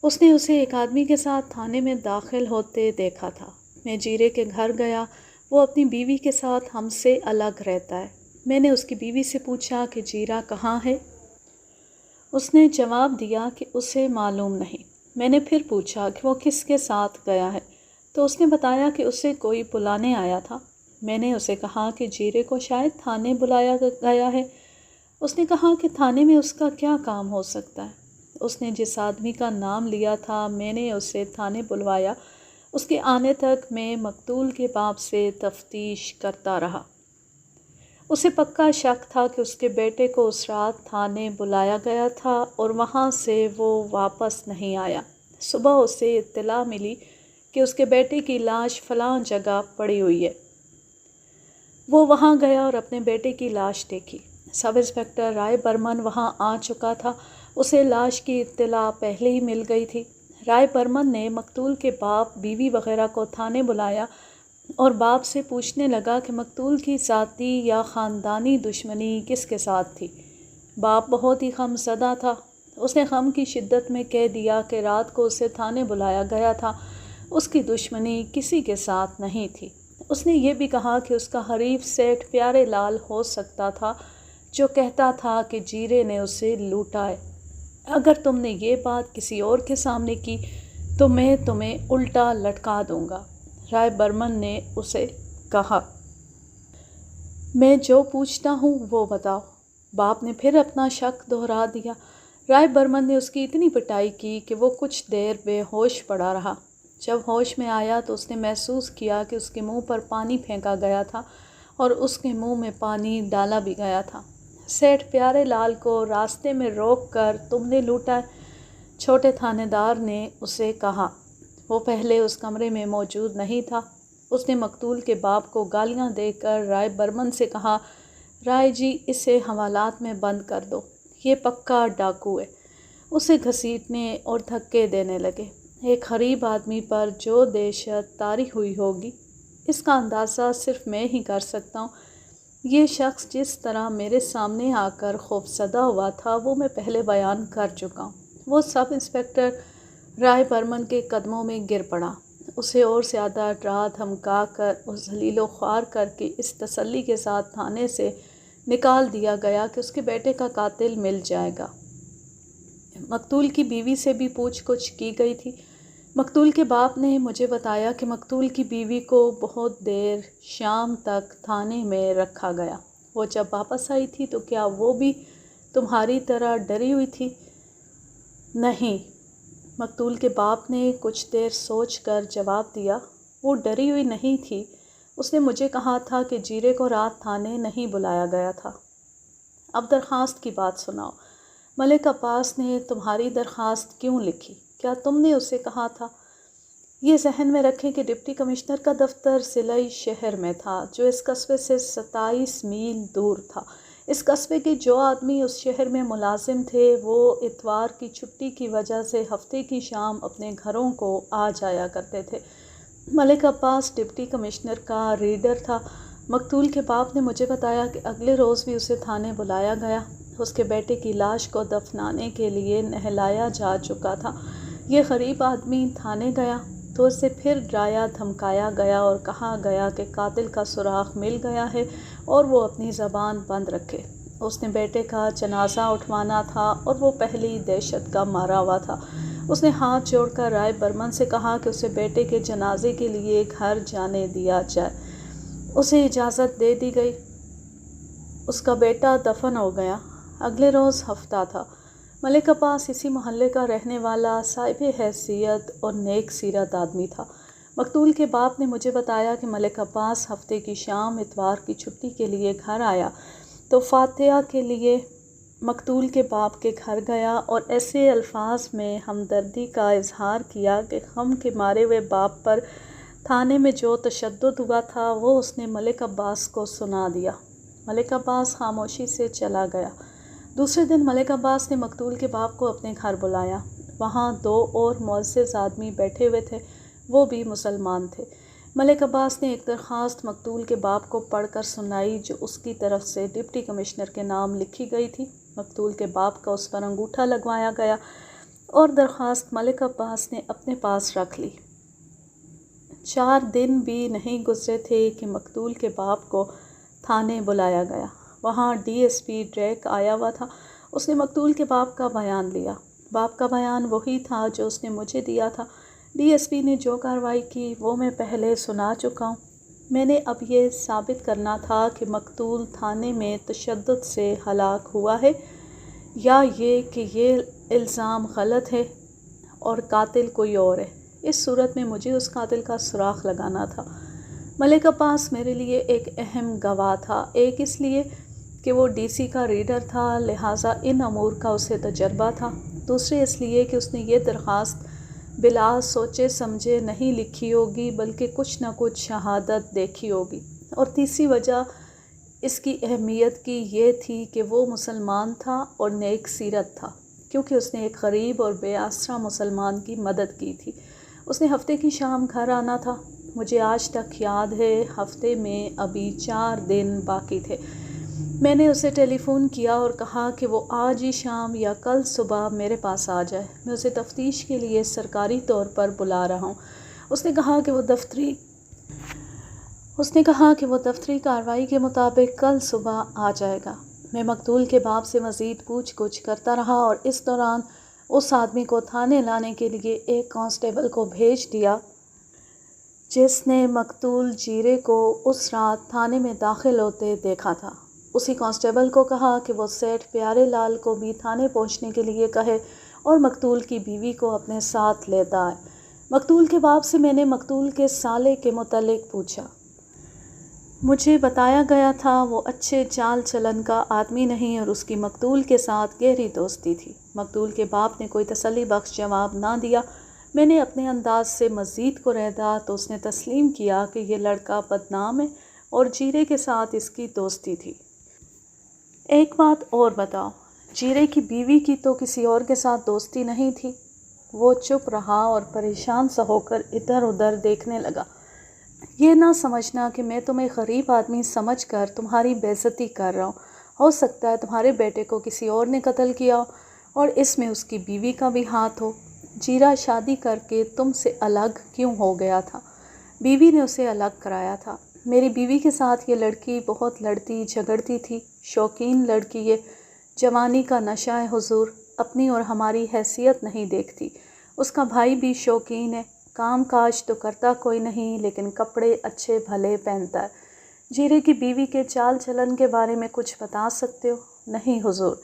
اس نے اسے ایک آدمی کے ساتھ تھانے میں داخل ہوتے دیکھا تھا۔ میں جیرے کے گھر گیا، وہ اپنی بیوی کے ساتھ ہم سے الگ رہتا ہے۔ میں نے اس کی بیوی سے پوچھا کہ جیرا کہاں ہے؟ اس نے جواب دیا کہ اسے معلوم نہیں۔ میں نے پھر پوچھا کہ وہ کس کے ساتھ گیا ہے، تو اس نے بتایا کہ اسے کوئی بلانے آیا تھا۔ میں نے اسے کہا کہ جیرے کو شاید تھانے بلایا گیا ہے۔ اس نے کہا کہ تھانے میں اس کا کیا کام ہو سکتا ہے؟ اس نے جس آدمی کا نام لیا تھا میں نے اسے تھانے بلوایا۔ اس کے آنے تک میں مقتول کے باپ سے تفتیش کرتا رہا۔ اسے پکا شک تھا کہ اس کے بیٹے کو اس رات تھانے بلایا گیا تھا اور وہاں سے وہ واپس نہیں آیا۔ صبح اسے اطلاع ملی کہ اس کے بیٹے کی لاش فلاں جگہ پڑی ہوئی ہے۔ وہ وہاں گیا اور اپنے بیٹے کی لاش دیکھی۔ سب انسپکٹر رائے برمن وہاں آ چکا تھا۔ اسے لاش کی اطلاع پہلے ہی مل گئی تھی۔ رائے برمن نے مقتول کے باپ، بیوی وغیرہ کو تھانے بلایا اور باپ سے پوچھنے لگا کہ مقتول کی ذاتی یا خاندانی دشمنی کس کے ساتھ تھی۔ باپ بہت ہی غم زدہ تھا۔ اس نے غم کی شدت میں کہہ دیا کہ رات کو اسے تھانے بلایا گیا تھا، اس کی دشمنی کسی کے ساتھ نہیں تھی۔ اس نے یہ بھی کہا کہ اس کا حریف سیٹھ پیارے لال ہو سکتا تھا جو کہتا تھا کہ جیرے نے اسے لوٹا ہے۔ اگر تم نے یہ بات کسی اور کے سامنے کی تو میں تمہیں الٹا لٹکا دوں گا۔ رائے برمن نے اسے کہا، میں جو پوچھتا ہوں وہ بتاؤ۔ باپ نے پھر اپنا شک دہرا دیا۔ رائے برمن نے اس کی اتنی پٹائی کی کہ وہ کچھ دیر بے ہوش پڑا رہا۔ جب ہوش میں آیا تو اس نے محسوس کیا کہ اس کے منہ پر پانی پھینکا گیا تھا اور اس کے منہ میں پانی ڈالا بھی گیا تھا۔ سیٹھ پیارے لال کو راستے میں روک کر تم نے لوٹا ہے؟ چھوٹے تھانے دار نے اسے کہا۔ وہ پہلے اس کمرے میں موجود نہیں تھا۔ اس نے مقتول کے باپ کو گالیاں دے کر رائے برمن سے کہا، رائے جی اسے حوالات میں بند کر دو، یہ پکا ڈاکو ہے۔ اسے گھسیٹنے اور دھکے دینے لگے۔ ایک غریب آدمی پر جو دہشت طاری ہوئی ہوگی اس کا اندازہ صرف میں ہی کر سکتا ہوں۔ یہ شخص جس طرح میرے سامنے آ کر خوفزدہ ہوا تھا وہ میں پہلے بیان کر چکا ہوں۔ وہ سب انسپکٹر رائے برمن کے قدموں میں گر پڑا۔ اسے اور زیادہ ڈرا دھمکا کر اور ذلیل و خوار کر کے اس تسلی کے ساتھ تھانے سے نکال دیا گیا کہ اس کے بیٹے کا قاتل مل جائے گا۔ مقتول کی بیوی سے بھی پوچھ گچھ کی گئی تھی۔ مقتول کے باپ نے مجھے بتایا کہ مقتول کی بیوی کو بہت دیر شام تک تھانے میں رکھا گیا۔ وہ جب واپس آئی تھی تو کیا وہ بھی تمہاری طرح ڈری ہوئی تھی؟ نہیں، مقتول کے باپ نے کچھ دیر سوچ کر جواب دیا، وہ ڈری ہوئی نہیں تھی۔ اس نے مجھے کہا تھا کہ جیرے کو رات تھانے نہیں بلایا گیا تھا۔ اب درخواست کی بات سناؤ۔ ملک عباس نے تمہاری درخواست کیوں لکھی؟ کیا تم نے اسے کہا تھا؟ یہ ذہن میں رکھیں کہ ڈپٹی کمشنر کا دفتر ضلعی شہر میں تھا جو اس قصبے سے 27 میل دور تھا۔ اس قصبے کے جو آدمی اس شہر میں ملازم تھے وہ اتوار کی چھٹی کی وجہ سے ہفتے کی شام اپنے گھروں کو آ جایا کرتے تھے۔ ملک عباس ڈپٹی کمشنر کا ریڈر تھا۔ مقتول کے باپ نے مجھے بتایا کہ اگلے روز بھی اسے تھانے بلایا گیا۔ اس کے بیٹے کی لاش کو دفنانے کے لیے نہلایا جا چکا تھا۔ یہ غریب آدمی تھانے گیا تو اسے پھر ڈرایا دھمکایا گیا اور کہا گیا کہ قاتل کا سراغ مل گیا ہے اور وہ اپنی زبان بند رکھے۔ اس نے بیٹے کا جنازہ اٹھوانا تھا اور وہ پہلی دہشت کا مارا ہوا تھا۔ اس نے ہاتھ جوڑ کر رائے برمن سے کہا کہ اسے بیٹے کے جنازے کے لیے گھر جانے دیا جائے۔ اسے اجازت دے دی گئی۔ اس کا بیٹا دفن ہو گیا۔ اگلے روز ہفتہ تھا۔ ملک عباس اسی محلے کا رہنے والا صاحب حیثیت اور نیک سیرت آدمی تھا۔ مقتول کے باپ نے مجھے بتایا کہ ملک عباس ہفتے کی شام اتوار کی چھٹی کے لیے گھر آیا تو فاتحہ کے لیے مقتول کے باپ کے گھر گیا اور ایسے الفاظ میں ہمدردی کا اظہار کیا کہ غم کے مارے ہوئے باپ پر تھانے میں جو تشدد ہوا تھا وہ اس نے ملک عباس کو سنا دیا۔ ملک عباس خاموشی سے چلا گیا۔ دوسرے دن ملک عباس نے مقتول کے باپ کو اپنے گھر بلایا۔ وہاں 2 اور معزز آدمی بیٹھے ہوئے تھے، وہ بھی مسلمان تھے۔ ملک عباس نے ایک درخواست مقتول کے باپ کو پڑھ کر سنائی جو اس کی طرف سے ڈپٹی کمشنر کے نام لکھی گئی تھی۔ مقتول کے باپ کا اس پر انگوٹھا لگوایا گیا اور درخواست ملک عباس نے اپنے پاس رکھ لی۔ 4 دن بھی نہیں گزرے تھے کہ مقتول کے باپ کو تھانے بلایا گیا۔ وہاں ڈی ایس پی ڈریک آیا ہوا تھا۔ اس نے مقتول کے باپ کا بیان لیا۔ باپ کا بیان وہی تھا جو اس نے مجھے دیا تھا۔ ڈی ایس پی نے جو کارروائی کی وہ میں پہلے سنا چکا ہوں۔ میں نے اب یہ ثابت کرنا تھا کہ مقتول تھانے میں تشدد سے ہلاک ہوا ہے یا یہ کہ یہ الزام غلط ہے اور قاتل کوئی اور ہے۔ اس صورت میں مجھے اس قاتل کا سراغ لگانا تھا۔ ملک عباس میرے لیے ایک اہم گواہ تھا، ایک اس لیے کہ وہ ڈی سی کا ریڈر تھا لہٰذا ان امور کا اسے تجربہ تھا، دوسرے اس لیے کہ اس نے یہ درخواست بلا سوچے سمجھے نہیں لکھی ہوگی بلکہ کچھ نہ کچھ شہادت دیکھی ہوگی، اور تیسری وجہ اس کی اہمیت کی یہ تھی کہ وہ مسلمان تھا اور نیک سیرت تھا، کیونکہ اس نے ایک غریب اور بے آسرا مسلمان کی مدد کی تھی۔ اس نے ہفتے کی شام گھر آنا تھا۔ مجھے آج تک یاد ہے، ہفتے میں ابھی 4 دن باقی تھے۔ میں نے اسے ٹیلی فون کیا اور کہا کہ وہ آج ہی شام یا کل صبح میرے پاس آ جائے، میں اسے تفتیش کے لیے سرکاری طور پر بلا رہا ہوں۔ اس نے کہا کہ وہ دفتری کارروائی کے مطابق کل صبح آ جائے گا۔ میں مقتول کے باپ سے مزید پوچھ گچھ کرتا رہا اور اس دوران اس آدمی کو تھانے لانے کے لیے ایک کانسٹیبل کو بھیج دیا جس نے مقتول جیرے کو اس رات تھانے میں داخل ہوتے دیکھا تھا۔ اسی کانسٹیبل کو کہا کہ وہ سیٹھ پیارے لال کو بھی تھانے پہنچنے کے لیے کہے اور مقتول کی بیوی کو اپنے ساتھ لیتا آئے۔ مقتول کے باپ سے میں نے مقتول کے سالے کے متعلق پوچھا۔ مجھے بتایا گیا تھا وہ اچھے چال چلن کا آدمی نہیں اور اس کی مقتول کے ساتھ گہری دوستی تھی۔ مقتول کے باپ نے کوئی تسلی بخش جواب نہ دیا۔ میں نے اپنے انداز سے مزید کریدا تو اس نے تسلیم کیا کہ یہ لڑکا بدنام ہے اور جیرے کے ساتھ اس کی دوستی تھی۔ ایک بات اور بتاؤ، جیرے کی بیوی کی تو کسی اور کے ساتھ دوستی نہیں تھی؟ وہ چپ رہا اور پریشان سا ہو کر ادھر ادھر دیکھنے لگا۔ یہ نہ سمجھنا کہ میں تمہیں غریب آدمی سمجھ کر تمہاری بے عزتی کر رہا ہوں۔ ہو سکتا ہے تمہارے بیٹے کو کسی اور نے قتل کیا ہو اور اس میں اس کی بیوی کا بھی ہاتھ ہو۔ جیرا شادی کر کے تم سے الگ کیوں ہو گیا تھا؟ بیوی نے اسے الگ کرایا تھا۔ میری بیوی کے ساتھ یہ لڑکی بہت لڑتی جھگڑتی تھی، شوقین لڑکی، یہ جوانی کا نشہ ہے حضور، اپنی اور ہماری حیثیت نہیں دیکھتی۔ اس کا بھائی بھی شوقین ہے، کام کاج تو کرتا کوئی نہیں لیکن کپڑے اچھے بھلے پہنتا ہے۔ جیرے کی بیوی کے چال چلن کے بارے میں کچھ بتا سکتے ہو؟ نہیں حضور،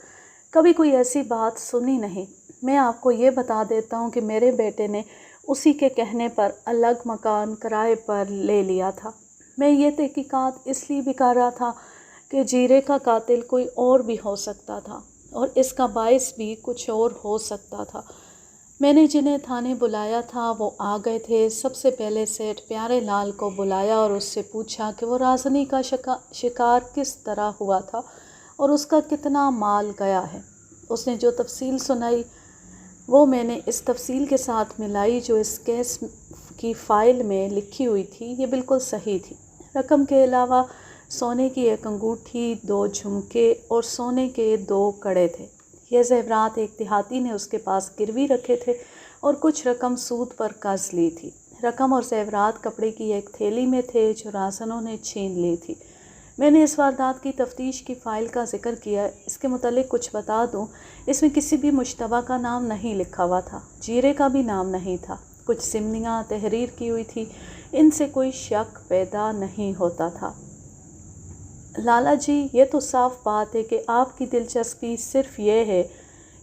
کبھی کوئی ایسی بات سنی نہیں۔ میں آپ کو یہ بتا دیتا ہوں کہ میرے بیٹے نے اسی کے کہنے پر الگ مکان کرائے پر لے لیا تھا۔ میں یہ تحقیقات اس لیے بھی کر رہا تھا کہ جیرے کا قاتل کوئی اور بھی ہو سکتا تھا اور اس کا باعث بھی کچھ اور ہو سکتا تھا۔ میں نے جنہیں تھانے بلایا تھا وہ آ گئے تھے۔ سب سے پہلے سیٹھ پیارے لال کو بلایا اور اس سے پوچھا کہ وہ رازنی کا شکار کس طرح ہوا تھا اور اس کا کتنا مال گیا ہے۔ اس نے جو تفصیل سنائی وہ میں نے اس تفصیل کے ساتھ ملائی جو اس کیس کی فائل میں لکھی ہوئی تھی۔ یہ بالکل صحیح تھی۔ رقم کے علاوہ سونے کی ایک انگوٹھی، 2 جھمکے اور سونے کے 2 کڑے تھے۔ یہ زیورات ایک دیہاتی نے اس کے پاس گروی رکھے تھے اور کچھ رقم سود پر قرض لی تھی۔ رقم اور زیورات کپڑے کی ایک تھیلی میں تھے جو رازنوں نے چھین لی تھی۔ میں نے اس واردات کی تفتیش کی فائل کا ذکر کیا۔ اس کے متعلق کچھ بتا دوں، اس میں کسی بھی مشتبہ کا نام نہیں لکھا ہوا تھا، جیرے کا بھی نام نہیں تھا۔ کچھ ضمنیاں تحریر کی ہوئی تھی، ان سے کوئی شک پیدا نہیں ہوتا تھا۔ لالا جی، یہ تو صاف بات ہے کہ آپ کی دلچسپی صرف یہ ہے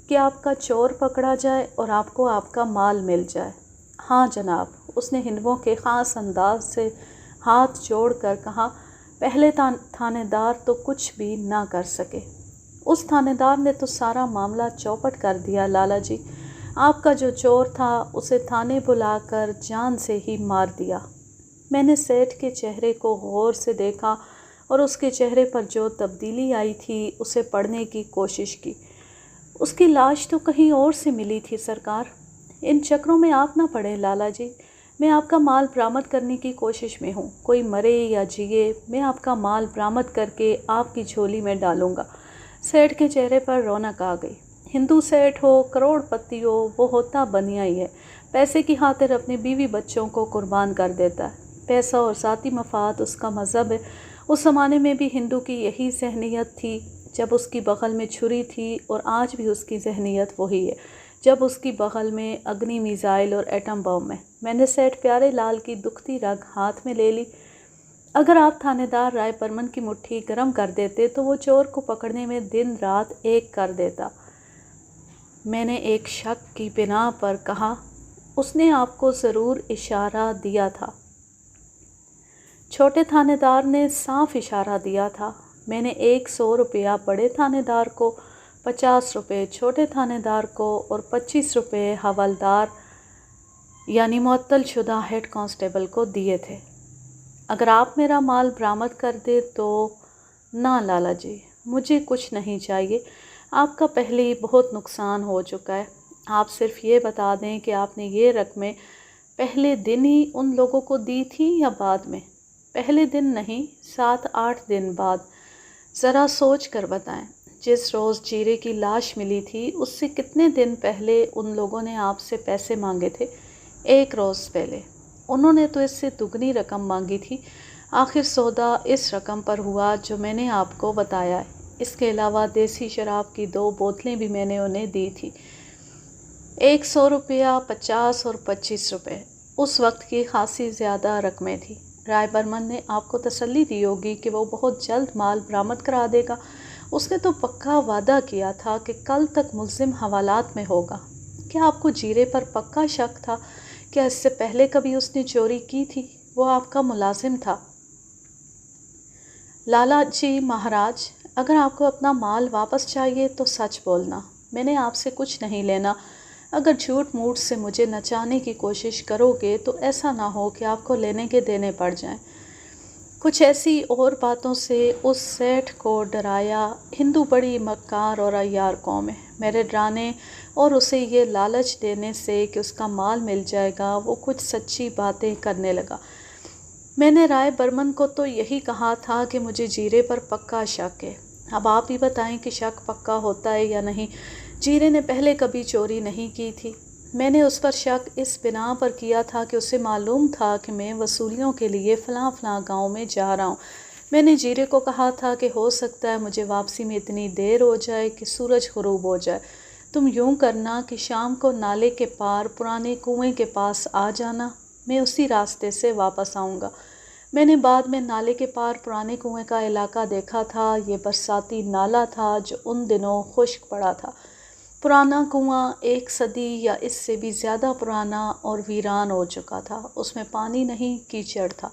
کہ آپ کا چور پکڑا جائے اور آپ کو آپ کا مال مل جائے۔ ہاں جناب، اس نے ہندوؤں کے خاص انداز سے ہاتھ جوڑ کر کہا۔ پہلے تھانے دار تو کچھ بھی نہ کر سکے۔ اس تھانے دار نے تو سارا معاملہ چوپٹ کر دیا لالا جی۔ آپ کا جو چور تھا اسے تھانے بلا کر جان سے ہی مار دیا۔ میں نے سیٹھ کے چہرے کو غور سے دیکھا اور اس کے چہرے پر جو تبدیلی آئی تھی اسے پڑھنے کی کوشش کی۔ اس کی لاش تو کہیں اور سے ملی تھی سرکار۔ ان چکروں میں آپ نہ پڑے لالا جی، میں آپ کا مال برآمد کرنے کی کوشش میں ہوں۔ کوئی مرے یا جیے، میں آپ کا مال برآمد کر کے آپ کی جھولی میں ڈالوں گا۔ سیٹھ کے چہرے پر رونق آ گئی۔ ہندو سیٹھ ہو، کروڑ پتی ہو، وہ ہوتا بنیا ہی ہے، پیسے کی خاطر اپنے بیوی بچوں کو قربان کر دیتا ہے۔ پیسہ اور ذاتی مفاد اس کا مذہب ہے۔ اس زمانے میں بھی ہندو کی یہی ذہنیت تھی جب اس کی بغل میں چھری تھی، اور آج بھی اس کی ذہنیت وہی ہے جب اس کی بغل میں اگنی میزائل اور ایٹم بم ہے۔ میں نے سیٹھ پیارے لال کی دکھتی رگ ہاتھ میں لے لی۔ اگر آپ تھانے دار رائے پرمن کی مٹھی گرم کر دیتے تو وہ چور کو پکڑنے میں دن رات ایک کر دیتا۔ میں نے ایک شک کی بنا پر کہا، اس نے آپ کو ضرور اشارہ دیا تھا۔ چھوٹے تھانے دار نے صاف اشارہ دیا تھا۔ میں نے 100 روپیہ بڑے تھانے دار کو، 50 روپے چھوٹے تھانے دار کو اور 25 روپے حوالدار یعنی معطل شدہ ہیڈ کانسٹیبل کو دیے تھے۔ اگر آپ میرا مال برآمد کر دے تو۔ نہ لالا جی، مجھے کچھ نہیں چاہیے، آپ کا پہلے ہی بہت نقصان ہو چکا ہے۔ آپ صرف یہ بتا دیں کہ آپ نے یہ رقمیں پہلے دن ہی ان لوگوں کو دی تھی یا بعد میں؟ پہلے دن نہیں، 7-8 دن بعد۔ ذرا سوچ کر بتائیں، جس روز جیرے کی لاش ملی تھی اس سے کتنے دن پہلے ان لوگوں نے آپ سے پیسے مانگے تھے؟ 1 روز پہلے۔ انہوں نے تو اس سے دگنی رقم مانگی تھی۔ آخر سودا اس رقم پر ہوا جو میں نے آپ کو بتایا ہے۔ اس کے علاوہ دیسی شراب کی 2 بوتلیں بھی میں نے انہیں دی تھی، 100 روپیہ، 50 اور 25 روپے۔ اس وقت کی خاصی زیادہ رقمیں تھیں۔ رائے برمن نے آپ کو تسلی دی ہوگی کہ وہ بہت جلد مال برآمد کرا دے گا۔ اس نے تو پکا وعدہ کیا تھا کہ کل تک ملزم حوالات میں ہوگا۔ کیا آپ کو جیرے پر پکا شک تھا؟ کیا اس سے پہلے کبھی اس نے چوری کی تھی؟ وہ آپ کا ملازم تھا۔ لالا جی مہاراج، اگر آپ کو اپنا مال واپس چاہیے تو سچ بولنا، میں نے آپ سے کچھ نہیں لینا۔ اگر جھوٹ موٹ سے مجھے نچانے کی کوشش کرو گے تو ایسا نہ ہو کہ آپ کو لینے کے دینے پڑ جائیں۔ کچھ ایسی اور باتوں سے اس سیٹھ کو ڈرایا۔ ہندو بڑی مکار اور عیار قوم ہے۔ میرے ڈرانے اور اسے یہ لالچ دینے سے کہ اس کا مال مل جائے گا وہ کچھ سچی باتیں کرنے لگا۔ میں نے رائے برمن کو تو یہی کہا تھا کہ مجھے جیرے پر پکا شک ہے۔ اب آپ ہی بتائیں کہ شک پکا ہوتا ہے یا نہیں۔ جیرے نے پہلے کبھی چوری نہیں کی تھی۔ میں نے اس پر شک اس بنا پر کیا تھا کہ اسے معلوم تھا کہ میں وصولیوں کے لیے فلاں فلاں گاؤں میں جا رہا ہوں۔ میں نے جیرے کو کہا تھا کہ ہو سکتا ہے مجھے واپسی میں اتنی دیر ہو جائے کہ سورج غروب ہو جائے۔ تم یوں کرنا کہ شام کو نالے کے پار پرانے کنویں کے پاس آ جانا، میں اسی راستے سے واپس آؤں گا۔ میں نے بعد میں نالے کے پار پرانے کنویں کا علاقہ دیکھا تھا۔ یہ برساتی نالا تھا جو ان دنوں خشک پڑا تھا۔ پرانا کنواں 1 صدی یا اس سے بھی زیادہ پرانا اور ویران ہو چکا تھا۔ اس میں پانی نہیں، کیچڑ تھا۔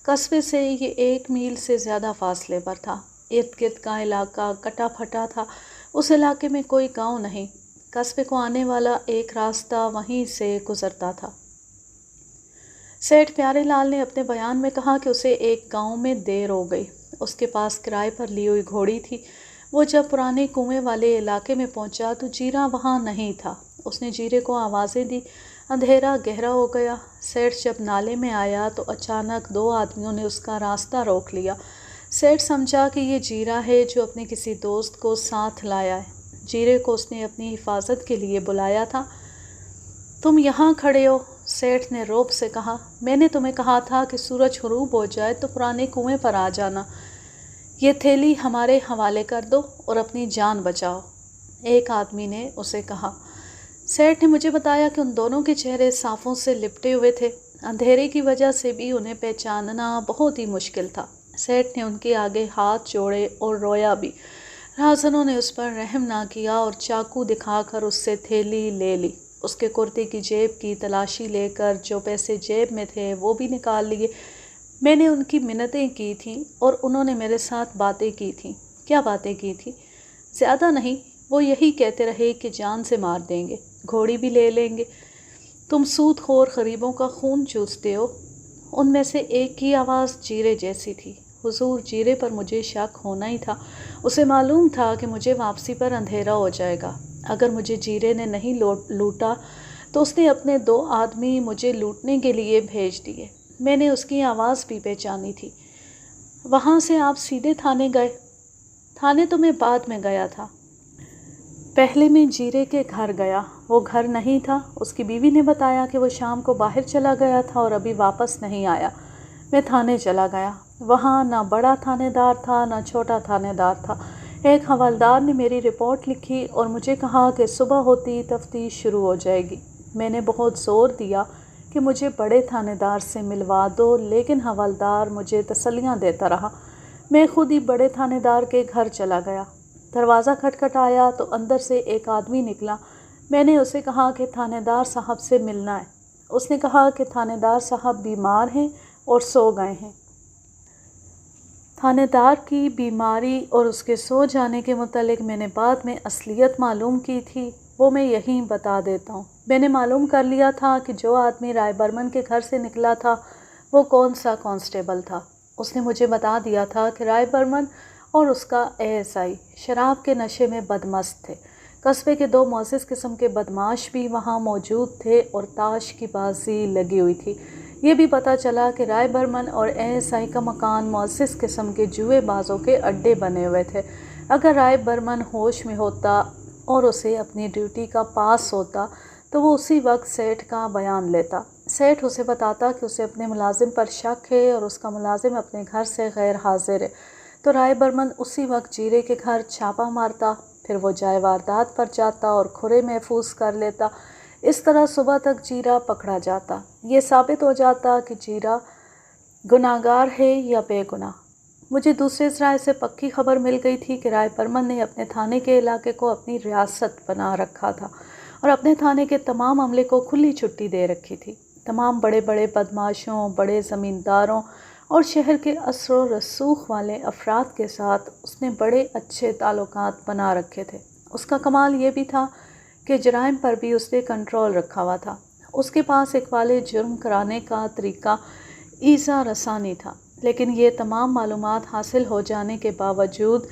قصبے سے یہ 1 میل سے زیادہ فاصلے پر تھا۔ ارد گرد کا علاقہ کٹا پھٹا تھا۔ اس علاقے میں کوئی گاؤں نہیں۔ قصبے کو آنے والا ایک راستہ وہیں سے گزرتا تھا۔ سیٹھ پیارے لال نے اپنے بیان میں کہا کہ اسے ایک گاؤں میں دیر ہو گئی۔ اس کے پاس کرائے پر لی ہوئی گھوڑی تھی۔ وہ جب پرانے کنویں والے علاقے میں پہنچا تو جیرا وہاں نہیں تھا۔ اس نے جیرے کو آوازیں دی۔ اندھیرا گہرا ہو گیا۔ سیٹھ جب نالے میں آیا تو اچانک 2 آدمیوں نے اس کا راستہ روک لیا۔ سیٹھ سمجھا کہ یہ جیرا ہے جو اپنے کسی دوست کو ساتھ لایا ہے۔ جیرے کو اس نے اپنی حفاظت کے لیے بلایا تھا۔ تم یہاں کھڑے ہو، سیٹھ نے رعب سے کہا۔ میں نے تمہیں کہا تھا کہ سورج غروب ہو جائے تو پرانے کنویں پر آ جانا۔ یہ تھیلی ہمارے حوالے کر دو اور اپنی جان بچاؤ، ایک آدمی نے اسے کہا۔ سیٹھ نے مجھے بتایا کہ ان دونوں کے چہرے صافوں سے لپٹے ہوئے تھے۔ اندھیرے کی وجہ سے بھی انہیں پہچاننا بہت ہی مشکل تھا۔ سیٹھ نے ان کے آگے ہاتھ جوڑے اور رویا بھی۔ راہزنوں نے اس پر رحم نہ کیا اور چاقو دکھا کر اس سے تھیلی لے لی۔ اس کے کرتے کی جیب کی تلاشی لے کر جو پیسے جیب میں تھے وہ بھی نکال لیے۔ میں نے ان کی منتیں کی تھیں اور انہوں نے میرے ساتھ باتیں کی تھیں۔ کیا باتیں کی تھیں؟ زیادہ نہیں، وہ یہی کہتے رہے کہ جان سے مار دیں گے، گھوڑی بھی لے لیں گے۔ تم سود خور غریبوں کا خون چوستے ہو۔ ان میں سے ایک کی آواز جیرے جیسی تھی۔ حضور، جیرے پر مجھے شک ہونا ہی تھا۔ اسے معلوم تھا کہ مجھے واپسی پر اندھیرا ہو جائے گا۔ اگر مجھے جیرے نے نہیں لوٹا تو اس نے اپنے 2 آدمی مجھے لوٹنے کے لیے بھیج دیے۔ میں نے اس کی آواز بھی پہچانی تھی۔ وہاں سے آپ سیدھے تھانے گئے؟ تھانے تو میں بعد میں گیا تھا۔ پہلے میں جیرے کے گھر گیا۔ وہ گھر نہیں تھا۔ اس کی بیوی نے بتایا کہ وہ شام کو باہر چلا گیا تھا اور ابھی واپس نہیں آیا۔ میں تھانے چلا گیا۔ وہاں نہ بڑا تھانے دار تھا نہ چھوٹا تھانے دار تھا۔ ایک حوالدار نے میری رپورٹ لکھی اور مجھے کہا کہ صبح ہوتی تفتیش شروع ہو جائے گی۔ میں نے بہت زور دیا کہ مجھے بڑے تھانے دار سے ملوا دو، لیکن حوالدار مجھے تسلیاں دیتا رہا۔ میں خود ہی بڑے تھانے دار کے گھر چلا گیا۔ دروازہ کھٹکھٹایا تو اندر سے ایک آدمی نکلا۔ میں نے اسے کہا کہ تھانے دار صاحب سے ملنا ہے۔ اس نے کہا کہ تھانے دار صاحب بیمار ہیں اور سو گئے ہیں۔ تھانے دار کی بیماری اور اس کے سو جانے کے متعلق میں نے بعد میں اصلیت معلوم کی تھی، وہ میں یہیں بتا دیتا ہوں۔ میں نے معلوم کر لیا تھا کہ جو آدمی رائے برمن کے گھر سے نکلا تھا وہ کون سا کانسٹیبل تھا۔ اس نے مجھے بتا دیا تھا کہ رائے برمن اور اس کا ASI شراب کے نشے میں بدمست تھے۔ قصبے کے 2 معزز قسم کے بدماش بھی وہاں موجود تھے اور تاش کی بازی لگی ہوئی تھی۔ یہ بھی پتہ چلا کہ رائے برمن اور ASI کا مکان معزز قسم کے جوئے بازوں کے اڈے بنے ہوئے تھے۔ اگر رائے برمن ہوش میں ہوتا اور اسے اپنی ڈیوٹی کا پاس ہوتا تو وہ اسی وقت سیٹھ کا بیان لیتا۔ سیٹھ اسے بتاتا کہ اسے اپنے ملازم پر شک ہے اور اس کا ملازم اپنے گھر سے غیر حاضر ہے، تو رائے برمن اسی وقت جیرے کے گھر چھاپا مارتا، پھر وہ جائے واردات پر جاتا اور کھرے محفوظ کر لیتا۔ اس طرح صبح تک جیرا پکڑا جاتا۔ یہ ثابت ہو جاتا کہ جیرا گناہگار ہے یا بے گناہ۔ مجھے دوسرے ذرائع سے پکی خبر مل گئی تھی کہ رائے برمن نے اپنے تھانے کے علاقے کو اپنی ریاست بنا رکھا تھا اور اپنے تھانے کے تمام عملے کو کھلی چھٹی دے رکھی تھی۔ تمام بڑے بڑے بدماشوں، بڑے زمینداروں اور شہر کے اثر و رسوخ والے افراد کے ساتھ اس نے بڑے اچھے تعلقات بنا رکھے تھے۔ اس کا کمال یہ بھی تھا کہ جرائم پر بھی اس نے کنٹرول رکھا ہوا تھا۔ اس کے پاس اقبال جرم کرانے کا طریقہ ایذا رسانی تھا، لیکن یہ تمام معلومات حاصل ہو جانے کے باوجود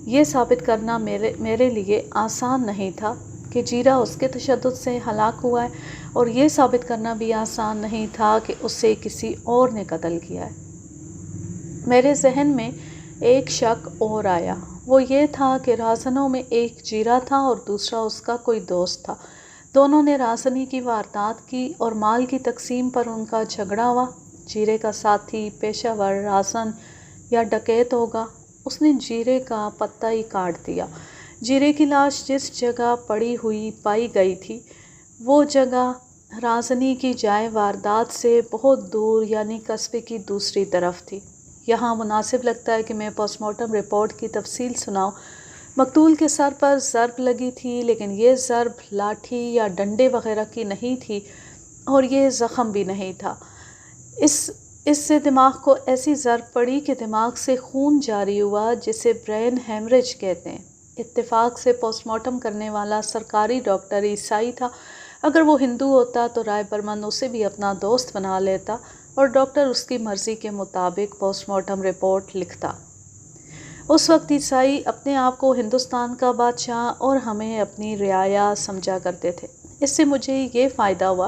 یہ ثابت کرنا میرے لیے آسان نہیں تھا کہ جیرا اس کے تشدد سے ہلاک ہوا ہے، اور یہ ثابت کرنا بھی آسان نہیں تھا کہ اسے کسی اور نے قتل کیا ہے۔ میرے ذہن میں ایک شک اور آیا، وہ یہ تھا کہ رازنوں میں ایک جیرا تھا اور دوسرا اس کا کوئی دوست تھا۔ دونوں نے رازنی کی واردات کی اور مال کی تقسیم پر ان کا جھگڑا ہوا۔ جیرے کا ساتھی پیشہ ور رازن یا ڈکیت ہوگا، اس نے جیرے کا پتہ ہی کاٹ دیا۔ جیرے کی لاش جس جگہ پڑی ہوئی پائی گئی تھی وہ جگہ رازنی کی جائے واردات سے بہت دور، یعنی قصبے کی دوسری طرف تھی۔ یہاں مناسب لگتا ہے کہ میں پوسٹ مارٹم رپورٹ کی تفصیل سناؤں۔ مقتول کے سر پر ضرب لگی تھی، لیکن یہ ضرب لاٹھی یا ڈنڈے وغیرہ کی نہیں تھی اور یہ زخم بھی نہیں تھا۔ اس سے دماغ کو ایسی ضرب پڑی کہ دماغ سے خون جاری ہوا، جسے برین ہیمریج کہتے ہیں۔ اتفاق سے پوسٹ مارٹم کرنے والا سرکاری ڈاکٹر عیسائی تھا۔ اگر وہ ہندو ہوتا تو رائے برمن اسے بھی اپنا دوست بنا لیتا اور ڈاکٹر اس کی مرضی کے مطابق پوسٹ مارٹم رپورٹ لکھتا۔ اس وقت عیسائی اپنے آپ کو ہندوستان کا بادشاہ اور ہمیں اپنی رعایا سمجھا کرتے تھے۔ اس سے مجھے یہ فائدہ ہوا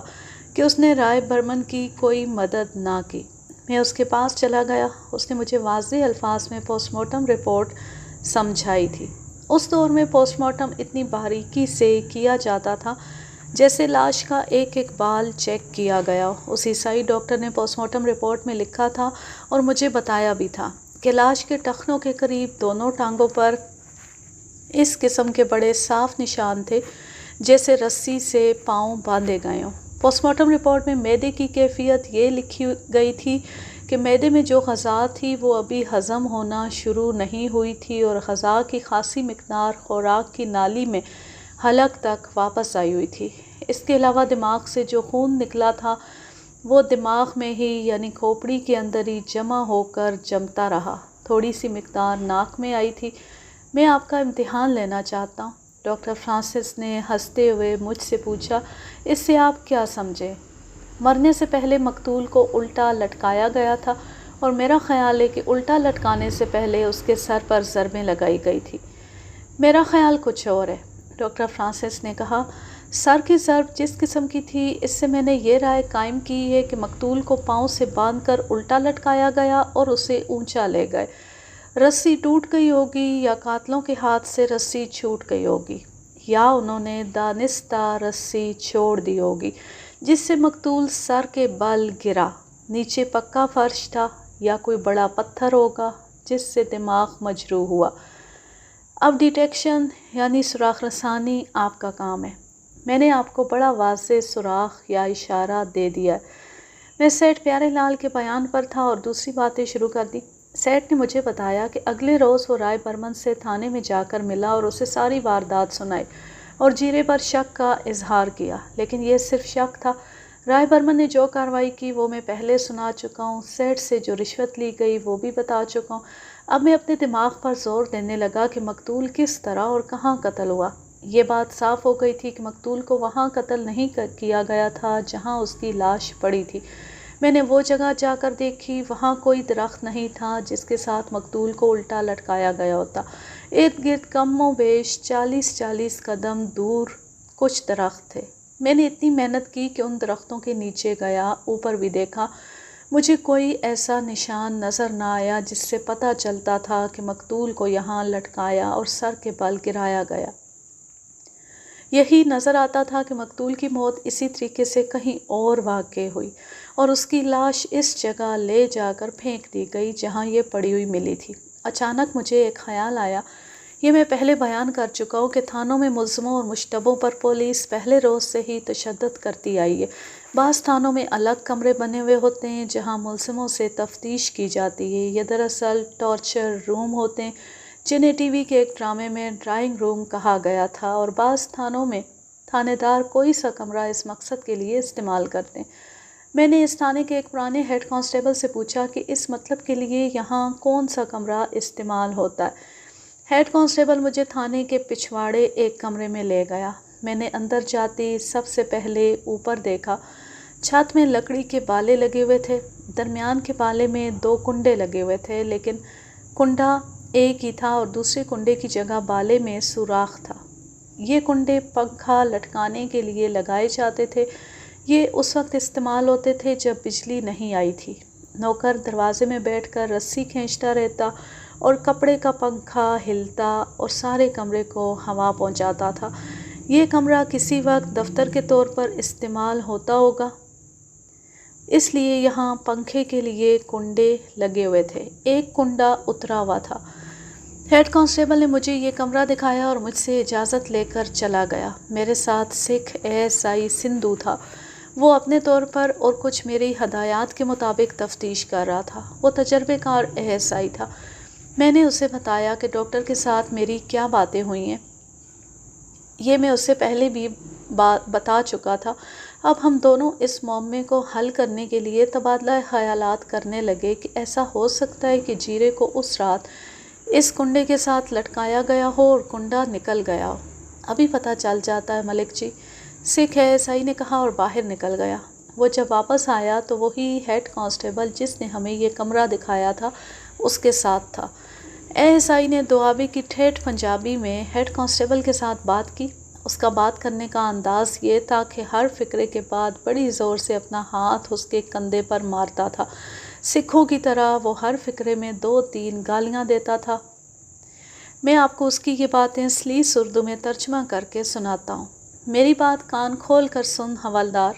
کہ اس نے رائے برمن کی کوئی مدد نہ کی۔ میں اس کے پاس چلا گیا۔ اس نے مجھے واضح الفاظ میں پوسٹ مارٹم رپورٹ سمجھائی تھی۔ اس دور میں پوسٹ مارٹم اتنی باریکی سے کیا جاتا تھا جیسے لاش کا ایک ایک بال چیک کیا گیا ہو۔ اس عیسائی ڈاکٹر نے پوسٹ مارٹم رپورٹ میں لکھا تھا اور مجھے بتایا بھی تھا کہ لاش کے ٹخنوں کے قریب دونوں ٹانگوں پر اس قسم کے بڑے صاف نشان تھے جیسے رسی سے پاؤں باندھے گئے ہوں۔ پوسٹ مارٹم رپورٹ میں معدے کی کیفیت یہ لکھی گئی تھی کہ معدے میں جو غذا تھی وہ ابھی ہضم ہونا شروع نہیں ہوئی تھی اور غذا کی خاصی مقدار خوراک کی نالی میں حلق تک واپس آئی ہوئی تھی۔ اس کے علاوہ دماغ سے جو خون نکلا تھا وہ دماغ میں ہی، یعنی کھوپڑی کے اندر ہی جمع ہو کر جمتا رہا۔ تھوڑی سی مقدار ناک میں آئی تھی۔ میں آپ کا امتحان لینا چاہتا ہوں۔ ڈاکٹر فرانسس نے ہنستے ہوئے مجھ سے پوچھا، اس سے آپ کیا سمجھیں؟ مرنے سے پہلے مقتول کو الٹا لٹکایا گیا تھا اور میرا خیال ہے کہ الٹا لٹکانے سے پہلے اس کے سر پر ضربیں لگائی گئی تھی۔ میرا خیال کچھ اور ہے، ڈاکٹر فرانسس نے کہا۔ سر کی ضرب جس قسم کی تھی، اس سے میں نے یہ رائے قائم کی ہے کہ مقتول کو پاؤں سے باندھ کر الٹا لٹکایا گیا اور اسے اونچا لے گئے۔ رسی ٹوٹ گئی ہوگی یا قاتلوں کے ہاتھ سے رسی چھوٹ گئی ہوگی، یا انہوں نے دانستہ رسی چھوڑ دی ہوگی جس سے مقتول سر کے بل گرا۔ نیچے پکا فرش تھا یا کوئی بڑا پتھر ہوگا جس سے دماغ مجروح ہوا۔ اب ڈیٹیکشن یعنی سراغ رسانی آپ کا کام ہے۔ میں نے آپ کو بڑا واضح سراغ یا اشارہ دے دیا ہے۔ میں سیٹھ پیارے لال کے بیان پر تھا اور دوسری باتیں شروع کر دی۔ سیٹھ نے مجھے بتایا کہ اگلے روز وہ رائے برمن سے تھانے میں جا کر ملا اور اسے ساری واردات سنائی اور جیرے پر شک کا اظہار کیا، لیکن یہ صرف شک تھا۔ رائے برمن نے جو کارروائی کی وہ میں پہلے سنا چکا ہوں۔ سیٹھ سے جو رشوت لی گئی وہ بھی بتا چکا ہوں۔ اب میں اپنے دماغ پر زور دینے لگا کہ مقتول کس طرح اور کہاں قتل ہوا۔ یہ بات صاف ہو گئی تھی کہ مقتول کو وہاں قتل نہیں کیا گیا تھا جہاں اس کی لاش پڑی تھی۔ میں نے وہ جگہ جا کر دیکھی، وہاں کوئی درخت نہیں تھا جس کے ساتھ مقتول کو الٹا لٹکایا گیا ہوتا۔ ارد گرد کم و بیش 40 قدم دور کچھ درخت تھے۔ میں نے اتنی محنت کی کہ ان درختوں کے نیچے گیا، اوپر بھی دیکھا، مجھے کوئی ایسا نشان نظر نہ آیا جس سے پتہ چلتا تھا کہ مقتول کو یہاں لٹکایا اور سر کے بل گرایا گیا۔ یہی نظر آتا تھا کہ مقتول کی موت اسی طریقے سے کہیں اور واقع ہوئی اور اس کی لاش اس جگہ لے جا کر پھینک دی گئی جہاں یہ پڑی ہوئی ملی تھی۔ اچانک مجھے ایک خیال آیا، یہ میں پہلے بیان کر چکا ہوں کہ تھانوں میں ملزموں اور مشتبہوں پر پولیس پہلے روز سے ہی تشدد کرتی آئی ہے۔ بعض تھانوں میں الگ کمرے بنے ہوئے ہوتے ہیں جہاں ملزموں سے تفتیش کی جاتی ہے۔ یہ دراصل ٹارچر روم ہوتے ہیں جنہیں ٹی وی کے ایک ڈرامے میں ڈرائنگ روم کہا گیا تھا، اور بعض تھانوں میں تھانے دار کوئی سا کمرہ اس مقصد کے لیے استعمال کرتے ہیں۔ میں نے اس تھانے کے ایک پرانے ہیڈ کانسٹیبل سے پوچھا کہ اس مطلب کے لیے یہاں کون سا کمرہ استعمال ہوتا ہے۔ ہیڈ کانسٹیبل مجھے تھانے کے پچھواڑے ایک کمرے میں لے گیا۔ میں نے اندر جاتے سب سے پہلے اوپر دیکھا۔ چھت میں لکڑی کے بالے لگے ہوئے تھے، درمیان کے بالے میں 2 کنڈے لگے ہوئے تھے، لیکن کنڈا ایک ہی تھا اور دوسرے کنڈے کی جگہ بالے میں سوراخ تھا۔ یہ کنڈے پنکھا لٹکانے کے لیے لگائے جاتے تھے۔ یہ اس وقت استعمال ہوتے تھے جب بجلی نہیں آئی تھی۔ نوکر دروازے میں بیٹھ کر رسی کھینچتا رہتا اور کپڑے کا پنکھا ہلتا اور سارے کمرے کو ہوا پہنچاتا تھا۔ یہ کمرہ کسی وقت دفتر کے طور پر استعمال ہوتا ہوگا، اس لیے یہاں پنکھے کے لیے کنڈے لگے ہوئے تھے۔ ایک کنڈا اترا ہوا تھا۔ ہیڈ کانسٹیبل نے مجھے یہ کمرہ دکھایا اور مجھ سے اجازت لے کر چلا گیا۔ میرے ساتھ سکھ ASI سندھو تھا۔ وہ اپنے طور پر اور کچھ میری ہدایات کے مطابق تفتیش کر رہا تھا۔ وہ تجربے کار ASI تھا۔ میں نے اسے بتایا کہ ڈاکٹر کے ساتھ میری کیا باتیں ہوئی ہیں۔ یہ میں اسے پہلے بھی بتا چکا تھا۔ اب ہم دونوں اس معمے کو حل کرنے کے لیے تبادلہ خیالات کرنے لگے کہ ایسا ہو سکتا ہے کہ جیرے کو اس رات اس کنڈے کے ساتھ لٹکایا گیا ہو اور کنڈا نکل گیا ہو۔ ابھی پتہ چل جاتا ہے ملک جی، سکھ ASI نے کہا اور باہر نکل گیا۔ وہ جب واپس آیا تو وہی ہیڈ کانسٹیبل جس نے ہمیں یہ کمرہ دکھایا تھا اس کے ساتھ تھا۔ ASI نے دعابی کی ٹھیٹھ پنجابی میں ہیڈ کانسٹیبل کے ساتھ بات کی۔ اس کا بات کرنے کا انداز یہ تھا کہ ہر فقرے کے بعد بڑی زور سے اپنا ہاتھ اس کے کندھے پر مارتا تھا۔ سکھوں کی طرح وہ ہر فقرے میں 2-3 گالیاں دیتا تھا۔ میں آپ کو اس کی یہ باتیں سلیس اردو میں ترجمہ کر کے سناتا ہوں۔ میری بات کان کھول کر سن حوالدار۔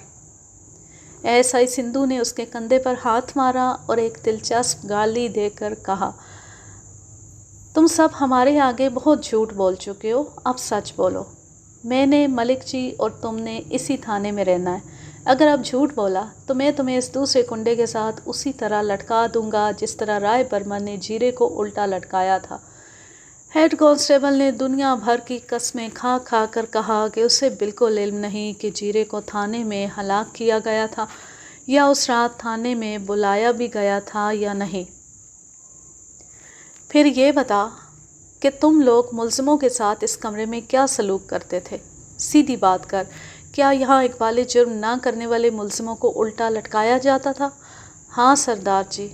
ASI سندھو نے اس کے کندھے پر ہاتھ مارا اور ایک دلچسپ گالی دے کر کہا، تم سب ہمارے آگے بہت جھوٹ بول چکے ہو، اب سچ بولو۔ میں نے، ملک جی اور تم نے اسی تھانے میں رہنا ہے۔ اگر اب جھوٹ بولا تو میں تمہیں اس دوسرے کنڈے کے ساتھ اسی طرح لٹکا دوں گا جس طرح رائے برمن نے جیرے کو الٹا لٹکایا تھا۔ ہیڈ کانسٹیبل نے دنیا بھر کی قسمیں کھا کھا کر کہا کہ اسے بالکل علم نہیں کہ جیرے کو تھانے میں ہلاک کیا گیا تھا یا اس رات تھانے میں بلایا بھی گیا تھا یا نہیں۔ پھر یہ بتا کہ تم لوگ ملزموں کے ساتھ اس کمرے میں کیا سلوک کرتے تھے؟ سیدھی بات کر، کیا یہاں اقبال جرم نہ کرنے والے ملزموں کو الٹا لٹکایا جاتا تھا؟ ہاں سردار جی،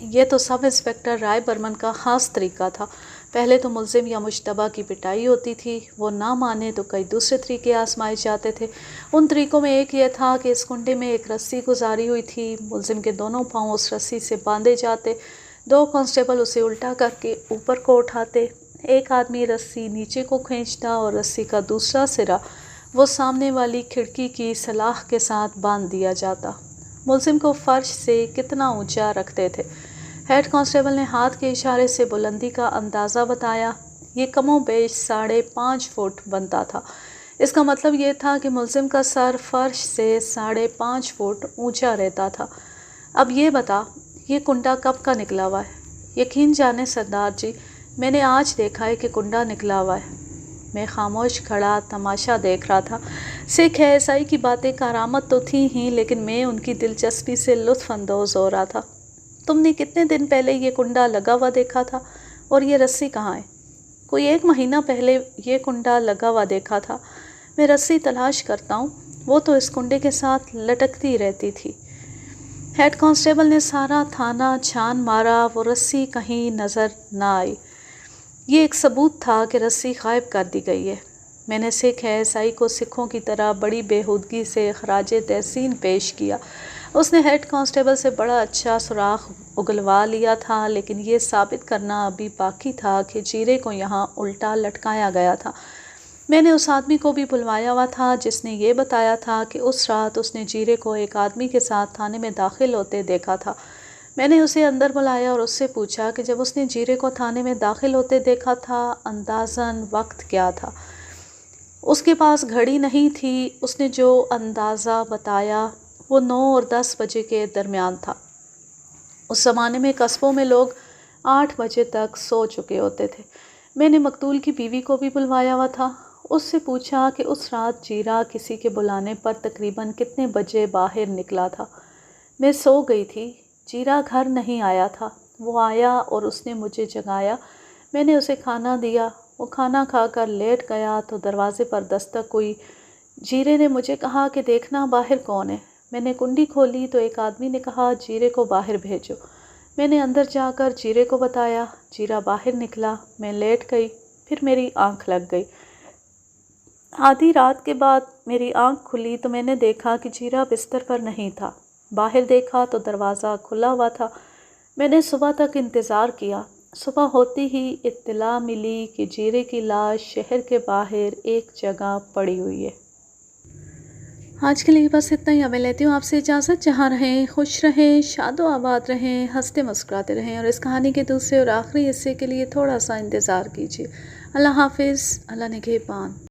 یہ تو سب انسپکٹر رائے برمن کا خاص طریقہ تھا۔ پہلے تو ملزم یا مشتبہ کی پٹائی ہوتی تھی، وہ نہ مانے تو کئی دوسرے طریقے آزمائے جاتے تھے۔ ان طریقوں میں ایک یہ تھا کہ اس کنڈے میں ایک رسی گزاری ہوئی تھی، ملزم کے دونوں پاؤں اس رسی سے باندھے جاتے، 2 کانسٹیبل اسے الٹا کر کے اوپر کو اٹھاتے، ایک آدمی رسی نیچے کو کھینچتا اور رسی کا دوسرا سرا وہ سامنے والی کھڑکی کی سلاخ کے ساتھ باندھ دیا جاتا۔ ملزم کو فرش سے کتنا اونچا رکھتے تھے؟ ہیڈ کانسٹیبل نے ہاتھ کے اشارے سے بلندی کا اندازہ بتایا۔ یہ کم و بیش 5.5 فٹ بنتا تھا۔ اس کا مطلب یہ تھا کہ ملزم کا سر فرش سے 5.5 فٹ اونچا رہتا تھا۔ اب یہ بتا، یہ کنڈا کب کا نکلا ہوا ہے؟ یقین جانے سردار جی، میں نے آج دیکھا ہے کہ کنڈا نکلا ہوا ہے۔ میں خاموش کھڑا تماشا دیکھ رہا تھا۔ سکھ ASI کی باتیں کارآمد تو تھیں ہی، لیکن میں ان کی دلچسپی سے لطف اندوز ہو رہا تھا۔ تم نے کتنے دن پہلے یہ کنڈا لگا ہوا دیکھا تھا اور یہ رسی کہاں ہے؟ کوئی 1 مہینہ پہلے یہ کنڈا لگا ہوا دیکھا تھا۔ میں رسی تلاش کرتا ہوں، وہ تو اس کنڈے کے ساتھ لٹکتی رہتی تھی۔ ہیڈ کانسٹیبل نے سارا تھانہ چھان مارا، وہ رسی کہیں نظر نہ آئی۔ یہ ایک ثبوت تھا کہ رسی غائب کر دی گئی ہے۔ میں نے سکھ ASI کو سکھوں کی طرح بڑی بےہودگی سے خراج تحسین پیش کیا۔ اس نے ہیڈ کانسٹیبل سے بڑا اچھا سراغ اگلوا لیا تھا، لیکن یہ ثابت کرنا ابھی باقی تھا کہ جیرے کو یہاں الٹا لٹکایا گیا تھا۔ میں نے اس آدمی کو بھی بلوایا ہوا تھا جس نے یہ بتایا تھا کہ اس رات اس نے جیرے کو ایک آدمی کے ساتھ تھانے میں داخل ہوتے دیکھا تھا۔ میں نے اسے اندر بلایا اور اس سے پوچھا کہ جب اس نے جیرے کو تھانے میں داخل ہوتے دیکھا تھا اندازاً وقت کیا تھا؟ اس کے پاس گھڑی نہیں تھی۔ اس نے جو اندازہ بتایا وہ 9 اور 10 بجے کے درمیان تھا۔ اس زمانے میں قصبوں میں لوگ 8 بجے تک سو چکے ہوتے تھے۔ میں نے مقتول کی بیوی کو بھی بلوایا ہوا تھا۔ اس سے پوچھا کہ اس رات جیرا کسی کے بلانے پر تقریباً کتنے بجے باہر نکلا تھا۔ میں سو گئی تھی، جیرا گھر نہیں آیا تھا۔ وہ آیا اور اس نے مجھے جگایا۔ میں نے اسے کھانا دیا، وہ کھانا کھا کر لیٹ گیا تو دروازے پر دستک ہوئی۔ جیرے نے مجھے کہا کہ دیکھنا باہر کون ہے۔ میں نے کنڈی کھولی تو ایک آدمی نے کہا جیرے کو باہر بھیجو۔ میں نے اندر جا کر جیرے کو بتایا، جیرا باہر نکلا۔ میں لیٹ گئی، پھر میری آنکھ لگ گئی۔ آدھی رات کے بعد میری آنکھ کھلی تو میں نے دیکھا کہ جیرا بستر پر نہیں تھا۔ باہر دیکھا تو دروازہ کھلا ہوا تھا۔ میں نے صبح تک انتظار کیا۔ صبح ہوتی ہی اطلاع ملی کہ جیرے کی لاش شہر کے باہر ایک جگہ پڑی ہوئی ہے۔ آج کے لیے بس اتنا ہی۔ اب میں لیتی ہوں آپ سے اجازت۔ جہاں رہیں خوش رہیں، شاد و آباد رہیں، ہنستے مسکراتے رہیں، اور اس کہانی کے دوسرے اور آخری حصے کے لیے تھوڑا سا انتظار کیجیے۔ اللہ حافظ، اللہ نگہبان۔